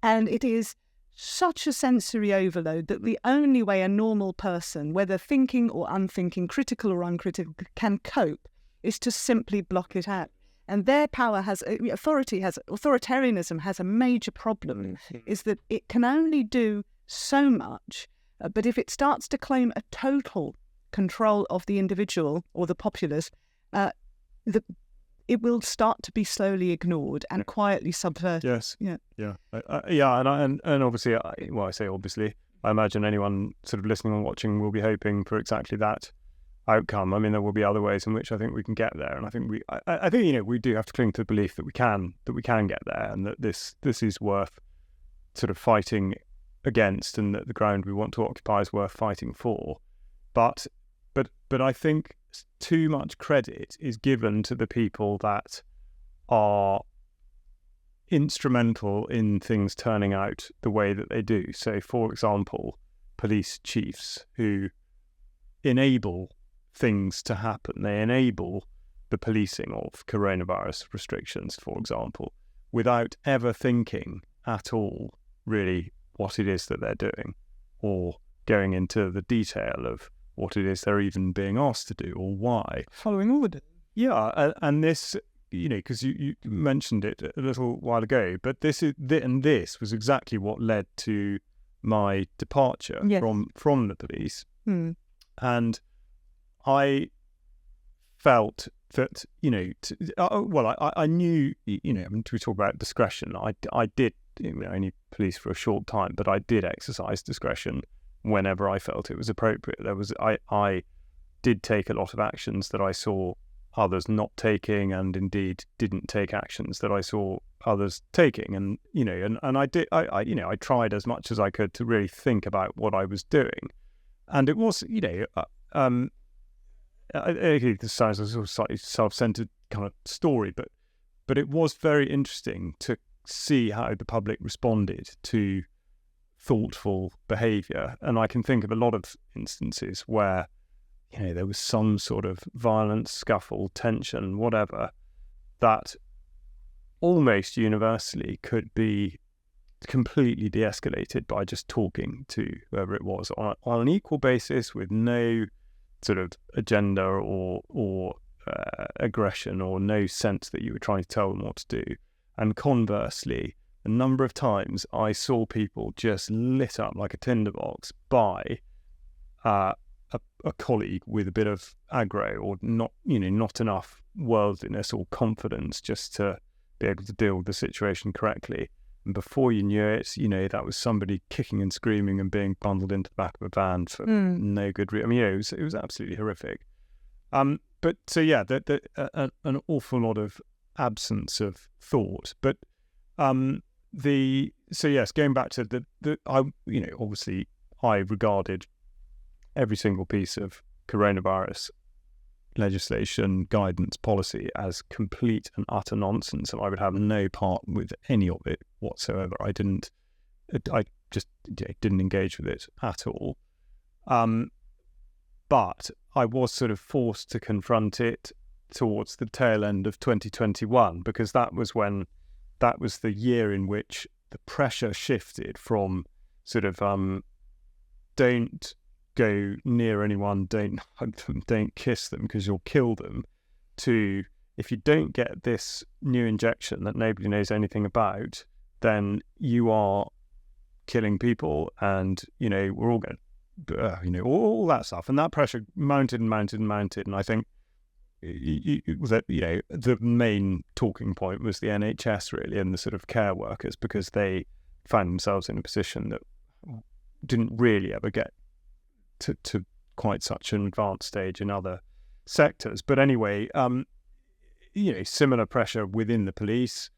And it is such a sensory overload that the only way a normal person, whether thinking or unthinking, critical or uncritical, can cope is to simply block it out. And their power authoritarianism has a major problem, is that it can only do so much, but if it starts to claim a total control of the individual or the populace, it will start to be slowly ignored and quietly subverted. Yes. Yeah. And obviously, I say obviously, I imagine anyone sort of listening and watching will be hoping for exactly that outcome. I mean, there will be other ways in which I think we can get there, and I think we do have to cling to the belief that we can get there, and that this is worth sort of fighting against, and that the ground we want to occupy is worth fighting for. But I think too much credit is given to the people that are instrumental in things turning out the way that they do. So, for example, police chiefs who enable things to happen. They enable the policing of coronavirus restrictions, for example, without ever thinking at all really what it is that they're doing, or going into the detail of what it is they're even being asked to do or why. Following orders. Yeah, and this, because you mentioned it a little while ago, but this was exactly what led to my departure from the police. And I felt that, I knew, we talk about discretion. I did, only police for a short time, but I did exercise discretion whenever I felt it was appropriate. I did take a lot of actions that I saw others not taking, and indeed didn't take actions that I saw others taking. And, and I tried as much as I could to really think about what I was doing. And it was, this sounds like a slightly self-centered kind of story, but it was very interesting to see how the public responded to thoughtful behaviour. And I can think of a lot of instances where, there was some sort of violence, scuffle, tension, whatever, that almost universally could be completely de-escalated by just talking to whoever it was on an equal basis, with no sort of agenda or aggression, or no sense that you were trying to tell them what to do. And conversely, a number of times I saw people just lit up like a tinderbox by a colleague with a bit of aggro, or not enough worldliness or confidence just to be able to deal with the situation correctly. And before you knew it, that was somebody kicking and screaming and being bundled into the back of a van for no good reason. I mean, it was absolutely horrific. But so yeah, an awful lot of absence of thought. But so yes, going back to obviously I regarded every single piece of coronavirus legislation, guidance, policy as complete and utter nonsense, and I would have no part with any of it whatsoever. I just didn't engage with it at all. But I was sort of forced to confront it towards the tail end of 2021, because that was the year in which the pressure shifted from sort of don't go near anyone, don't hug them, don't kiss them because you'll kill them, to if you don't get this new injection that nobody knows anything about, then you are killing people, and we're all going to all that stuff. And that pressure mounted and mounted and mounted, and I think that the main talking point was the NHS really, and the sort of care workers, because they found themselves in a position that didn't really ever get to quite such an advanced stage in other sectors. But anyway, similar pressure within the police,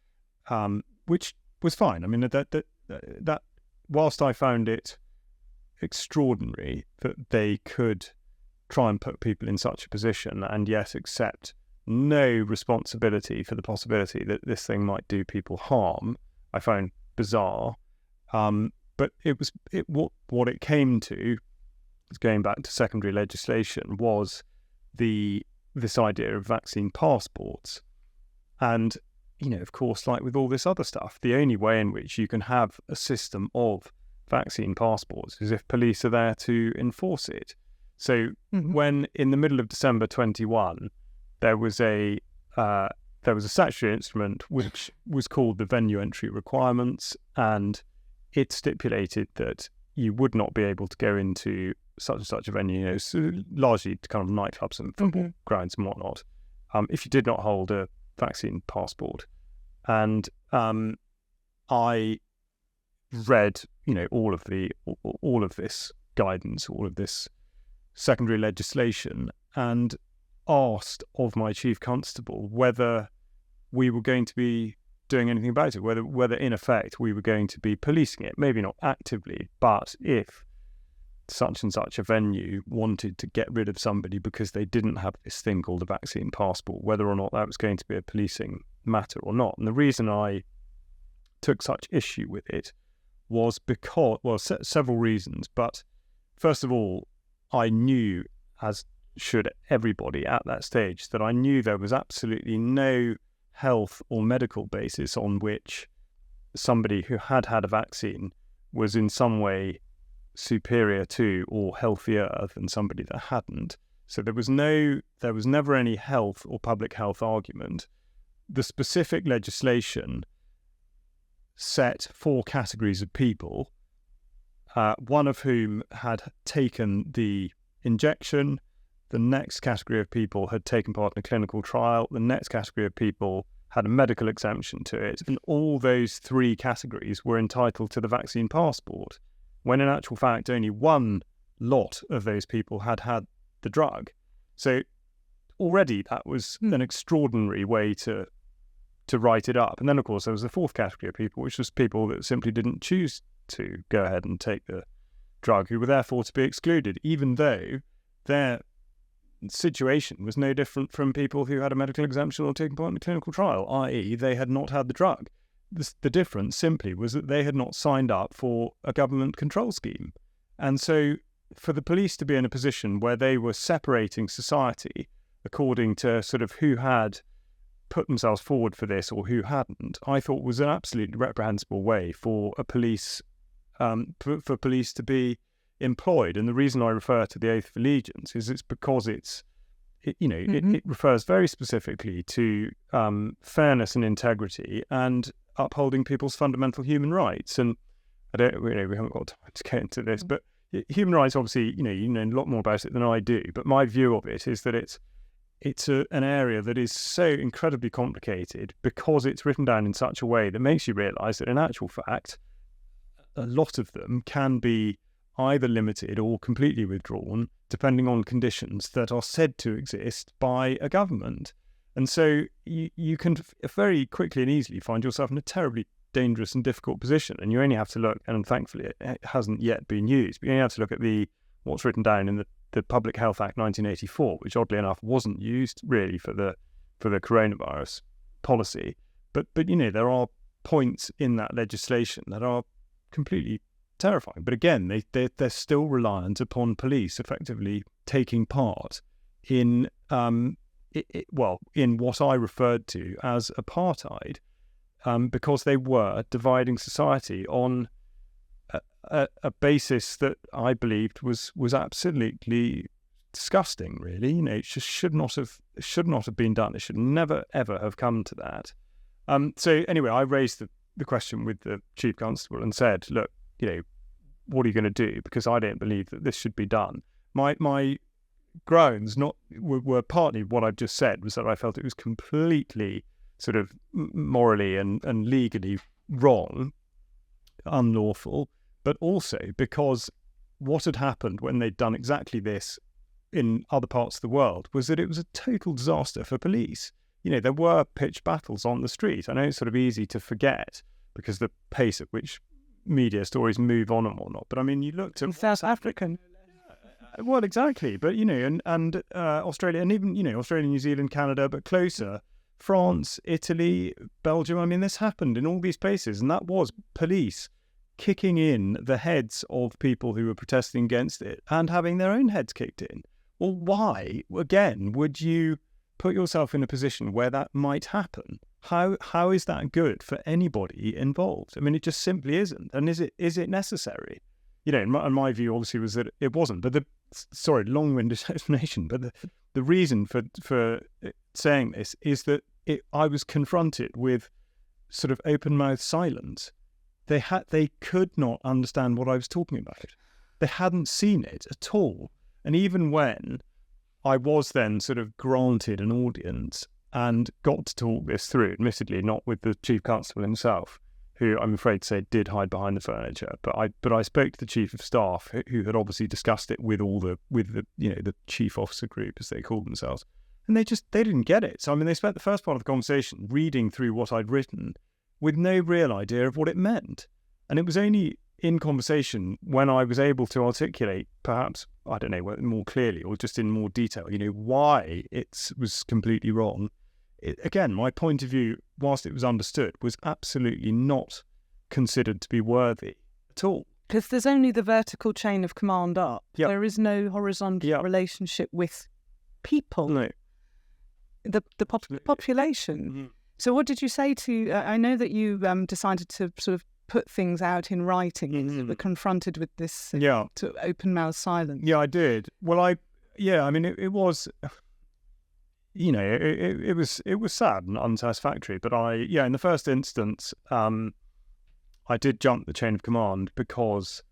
which was fine. I mean, that whilst I found it extraordinary that they could try and put people in such a position and yet accept no responsibility for the possibility that this thing might do people harm, I found bizarre. But what it came to, going back to secondary legislation, was this idea of vaccine passports. And, of course, like with all this other stuff, the only way in which you can have a system of vaccine passports is if police are there to enforce it. So when in the middle of December 21, there was a statutory instrument which was called the venue entry requirements, and it stipulated that you would not be able to go into such and such a venue, largely kind of nightclubs and football grounds and whatnot, if you did not hold a vaccine passport. And I read, all of this guidance, all of this secondary legislation, and asked of my chief constable whether we were going to be doing anything about it, whether in effect we were going to be policing it, maybe not actively, but if such and such a venue wanted to get rid of somebody because they didn't have this thing called a vaccine passport, whether or not that was going to be a policing matter or not. And the reason I took such issue with it was because, several reasons, but first of all, I knew, as should everybody at that stage, that I knew there was absolutely no health or medical basis on which somebody who had had a vaccine was in some way superior to or healthier than somebody that hadn't. So there was never any health or public health argument. The specific legislation set 4 categories of people, one of whom had taken the injection. The next category of people had taken part in a clinical trial. The next category of people had a medical exemption to it. And all those 3 categories were entitled to the vaccine passport, when in actual fact only one lot of those people had had the drug. So already that was an extraordinary way to write it up. And then, of course, there was the 4th category of people, which was people that simply didn't choose to go ahead and take the drug, who were therefore to be excluded, even though their situation was no different from people who had a medical exemption or taken part in a clinical trial, i.e. they had not had the drug. The difference simply was that they had not signed up for a government control scheme. And so for the police to be in a position where they were separating society according to sort of who had put themselves forward for this or who hadn't, I thought was an absolutely reprehensible way for police to be employed. And the reason I refer to the Oath of Allegiance is it's because it refers very specifically to fairness and integrity and upholding people's fundamental human rights. And we haven't got time to get into this, but human rights, obviously, you know a lot more about it than I do. But my view of it is that it's an area that is so incredibly complicated because it's written down in such a way that makes you realise that in actual fact, a lot of them can be either limited or completely withdrawn, depending on conditions that are said to exist by a government. And so you can very quickly and easily find yourself in a terribly dangerous and difficult position. And you only have to look, and thankfully it hasn't yet been used, but you only have to look at what's written down in the Public Health Act 1984, which oddly enough wasn't used really for the coronavirus policy. But there are points in that legislation that are completely terrifying. But again, they're still reliant upon police effectively taking part in in what I referred to as apartheid, because they were dividing society on a basis that I believed was absolutely disgusting. Really, it just should not have been done. It should never ever have come to that. So anyway, I raised the question with the chief constable and said, look, what are you going to do? Because I don't believe that this should be done. My groans were partly what I've just said, was that I felt it was completely sort of morally and legally wrong, unlawful, but also because what had happened when they'd done exactly this in other parts of the world was that it was a total disaster for police. There were pitched battles on the street. I know it's sort of easy to forget because the pace at which media stories move on and whatnot. But I mean, you looked at South Africa. Well, exactly. But and Australia, and even Australia, New Zealand, Canada, but closer, France, Italy, Belgium. I mean, this happened in all these places, and that was police kicking in the heads of people who were protesting against it and having their own heads kicked in. Well, why again would you put yourself in a position where that might happen? How is that good for anybody involved? I mean, it just simply isn't. And is it necessary? And my view obviously was that it wasn't. But long-winded explanation. But the reason for saying this is that I was confronted with sort of open-mouthed silence. They could not understand what I was talking about. They hadn't seen it at all. And even when I was then sort of granted an audience and got to talk this through, admittedly not with the chief constable himself, who I'm afraid to say did hide behind the furniture, but I spoke to the chief of staff, who had obviously discussed it with the chief officer group, as they called themselves, and they didn't get it. So I mean, they spent the first part of the conversation reading through what I'd written with no real idea of what it meant, and it was only in conversation when I was able to articulate, perhaps, I don't know, more clearly or just in more detail, why it was completely wrong. Again, my point of view, whilst it was understood, was absolutely not considered to be worthy at all. Because there's only the vertical chain of command up. Yep. There is no horizontal relationship with people. No. The population. Mm-hmm. So what did you say to... I know that you decided to sort of put things out in writing, mm-hmm. but confronted with this to open-mouthed silence. Yeah, I did. Well, I mean, it was... it was sad and unsatisfactory, but in the first instance, I did jump the chain of command because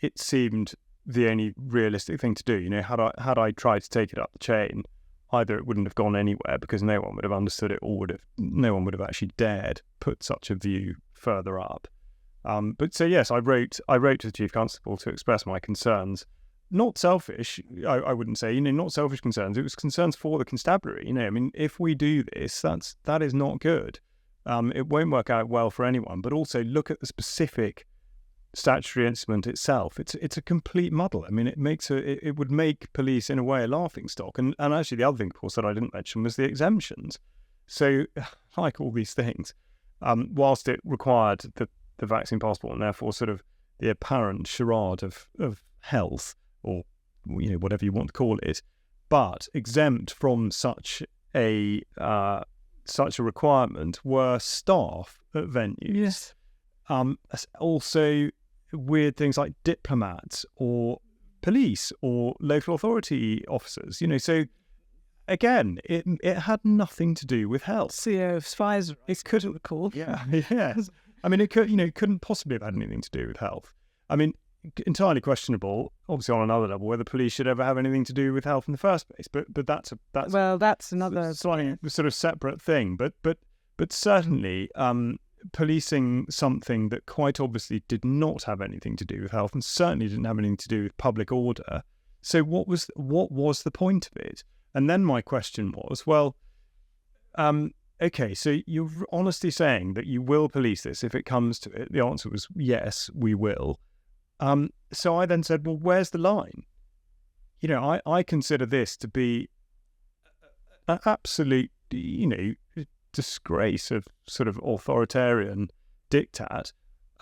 it seemed the only realistic thing to do. Had I tried to take it up the chain, either it wouldn't have gone anywhere because no one would have understood it, or no one would have actually dared put such a view further up. But so yes, I wrote to the chief constable to express my concerns. Not selfish, I wouldn't say, not selfish concerns. It was concerns for the constabulary. I mean, if we do this, that is not good. It won't work out well for anyone. But also look at the specific statutory instrument itself. It's a complete muddle. I mean, it would make police in a way a laughing stock. And actually, the other thing, of course, that I didn't mention was the exemptions. So, like all these things, whilst it required the vaccine passport and therefore sort of the apparent charade of health, or whatever you want to call it, but exempt from such a requirement were staff at venues. Yes. Also, weird things like diplomats or police or local authority officers. So again, it had nothing to do with health. CEO of Pfizer, it couldn't recall. Yeah. I mean, it couldn't possibly have had anything to do with health. I mean, entirely questionable, obviously on another level, whether police should ever have anything to do with health in the first place. But that's another slightly sort of separate thing. But certainly, policing something that quite obviously did not have anything to do with health, and certainly didn't have anything to do with public order. So what was the point of it? And then my question was, well, okay, so you're honestly saying that you will police this if it comes to it. The answer was yes, we will. So I then said, well, where's the line? I consider this to be an absolute, disgrace of sort of authoritarian diktat.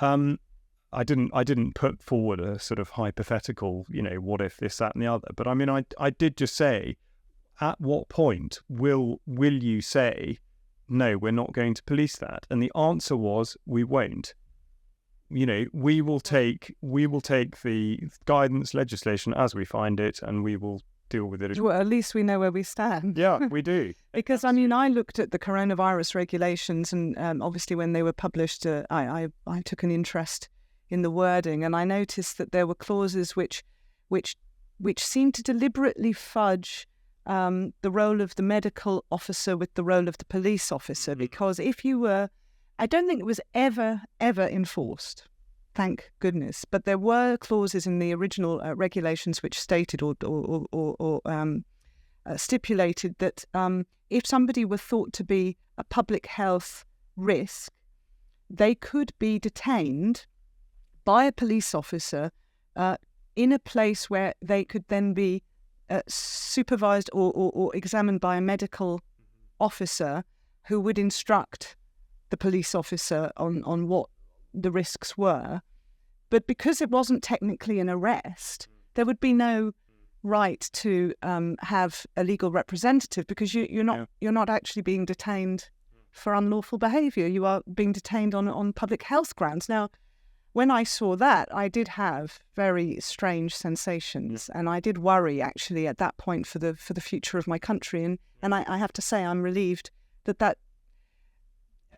I didn't put forward a sort of hypothetical, what if this, that, and the other. But I mean, I did just say, at what point will you say, no, we're not going to police that? And the answer was, we won't. We will take the guidance legislation as we find it, and we will deal with it. Well, at least we know where we stand. Yeah, we do. Because I mean, I looked at the coronavirus regulations, and obviously when they were published, I took an interest in the wording, and I noticed that there were clauses which seemed to deliberately fudge the role of the medical officer with the role of the police officer. Because if you were, I don't think it was ever enforced, thank goodness. But there were clauses in the original regulations which stated or stipulated that if somebody were thought to be a public health risk, they could be detained by a police officer in a place where they could then be supervised or examined by a medical officer who would instruct the police officer on what the risks were. But because it wasn't technically an arrest, there would be no right to have a legal representative, because you're not actually being detained for unlawful behaviour. You are being detained on public health grounds. Now, when I saw that, I did have very strange sensations, and I did worry actually at that point for the future of my country. And I have to say, I'm relieved that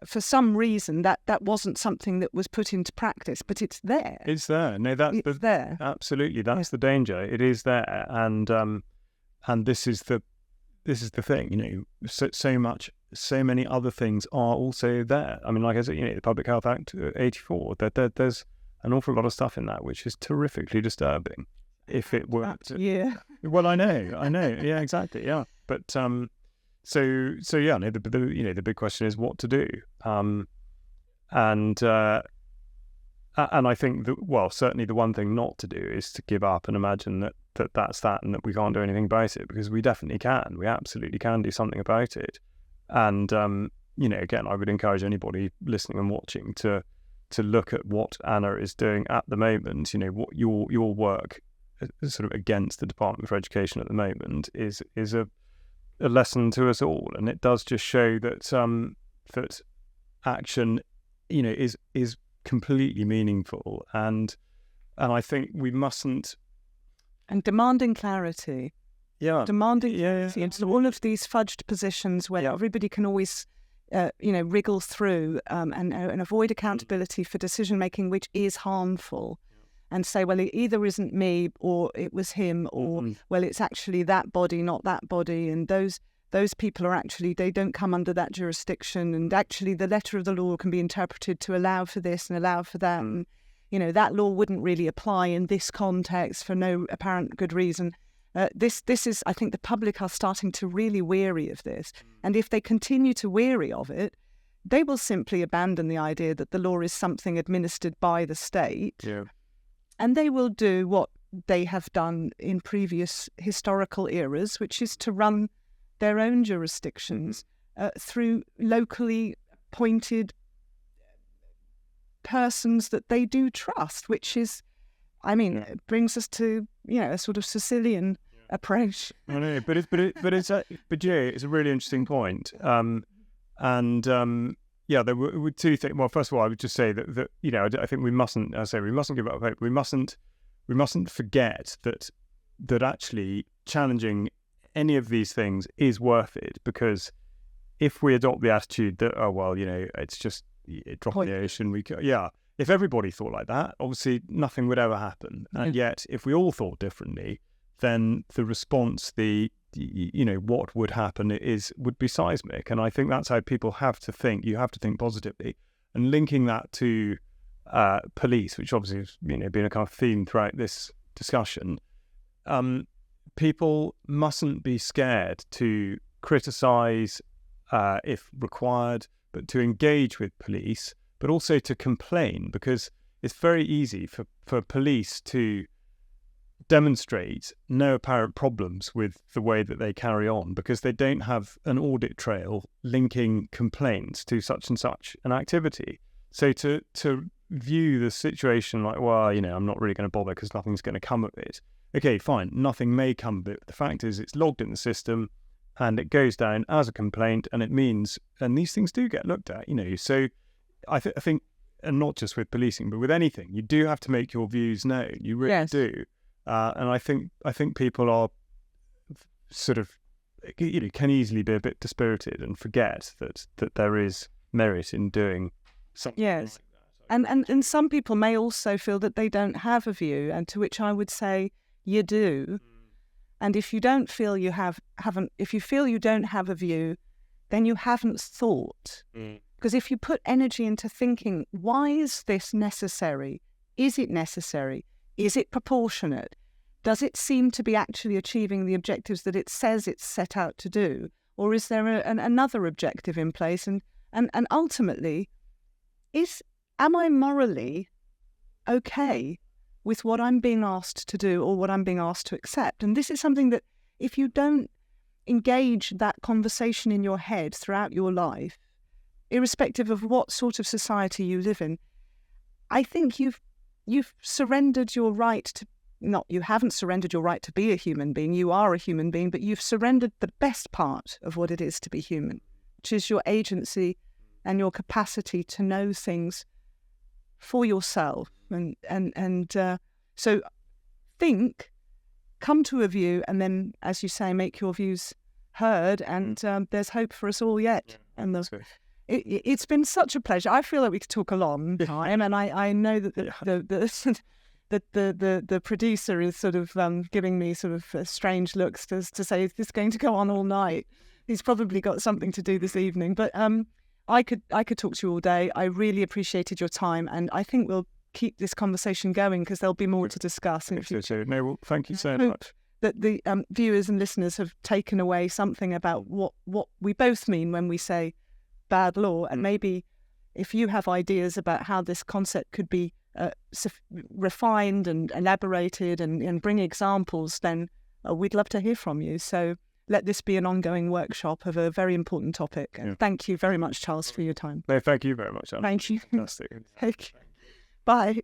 for some reason that wasn't something that was put into practice, but it's there. It's there. No, it's there. Absolutely, that's the danger. It is there, and this is the thing. So many other things are also there. I mean, like I said, the Public Health Act 84. There's an awful lot of stuff in that which is terrifically disturbing. If it were, well, I know, yeah, exactly, yeah. But so yeah, the big question is what to do. And I think that, certainly the one thing not to do is to give up and imagine that's that, and that we can't do anything about it, because we definitely can. We absolutely can do something about it. And again, I would encourage anybody listening and watching to look at what Anna is doing at the moment. What your work sort of against the Department for Education at the moment is a lesson to us all, and it does just show that that action, is completely meaningful, and I think we mustn't. And demanding clarity. Yeah, demanding clarity into all of these fudged positions where everybody can always, wriggle through and avoid accountability for decision making, which is harmful, and say, well, it either isn't me or it was him, or well, it's actually that body, not that body, and those people are actually, they don't come under that jurisdiction, and actually the letter of the law can be interpreted to allow for this and allow for that, and that law wouldn't really apply in this context for no apparent good reason. This is, I think the public are starting to really weary of this. And if they continue to weary of it, they will simply abandon the idea that the law is something administered by the state. Yeah. And they will do what they have done in previous historical eras, which is to run their own jurisdictions through locally appointed persons that they do trust, which is, it brings us to a sort of Sicilian approach. I know, but it's a really interesting point. There were two things. Well, first of all, I would just say that I think we mustn't give up hope. We mustn't forget that actually challenging any of these things is worth it, because if we adopt the attitude that it's just drop in the ocean, if everybody thought like that, obviously nothing would ever happen. And yet, if we all thought differently, then the response, what would happen would be seismic. And I think that's how people have to think. You have to think positively. And linking that to police, which obviously has been a kind of theme throughout this discussion, people mustn't be scared to criticise if required, but to engage with police, but also to complain, because it's very easy for police to demonstrate no apparent problems with the way that they carry on, because they don't have an audit trail linking complaints to such and such an activity. So to view the situation like, well, I'm not really going to bother because nothing's going to come of it. Okay, fine, nothing may come of it. The fact is it's logged in the system and it goes down as a complaint, and it means, and these things do get looked at, So I think, and not just with policing, but with anything, you do have to make your views known. You really do. And I think people are sort of, can easily be a bit dispirited and forget that there is merit in doing something. Yes. Like that. And some people may also feel that they don't have a view, and to which I would say you do. And if you don't feel if you feel you don't have a view, then you haven't thought. Because if you put energy into thinking, why is this necessary? Is it necessary? Is it proportionate? Does it seem to be actually achieving the objectives that it says it's set out to do? Or is there another objective in place? And ultimately, am I morally okay with what I'm being asked to do or what I'm being asked to accept? And this is something that if you don't engage that conversation in your head throughout your life, irrespective of what sort of society you live in, I think you've surrendered your right to, you haven't surrendered your right to be a human being, you are a human being, but you've surrendered the best part of what it is to be human, which is your agency and your capacity to know things for yourself. So think, come to a view, and then, as you say, make your views heard, and there's hope for us all yet. And it's been such a pleasure. I feel like we could talk a long time, and I know that the producer is sort of giving me sort of strange looks to say, is this going to go on all night? He's probably got something to do this evening, but I could talk to you all day. I really appreciated your time, and I think we'll keep this conversation going because there'll be more to discuss in the future. No, well, thank you so much. That the viewers and listeners have taken away something about what we both mean when we say bad law, and maybe if you have ideas about how this concept could be refined and elaborated and bring examples, then we'd love to hear from you. So let this be an ongoing workshop of a very important topic. And thank you very much, Charles, for your time. No, thank you very much, Anna. Thank you. Fantastic. Bye.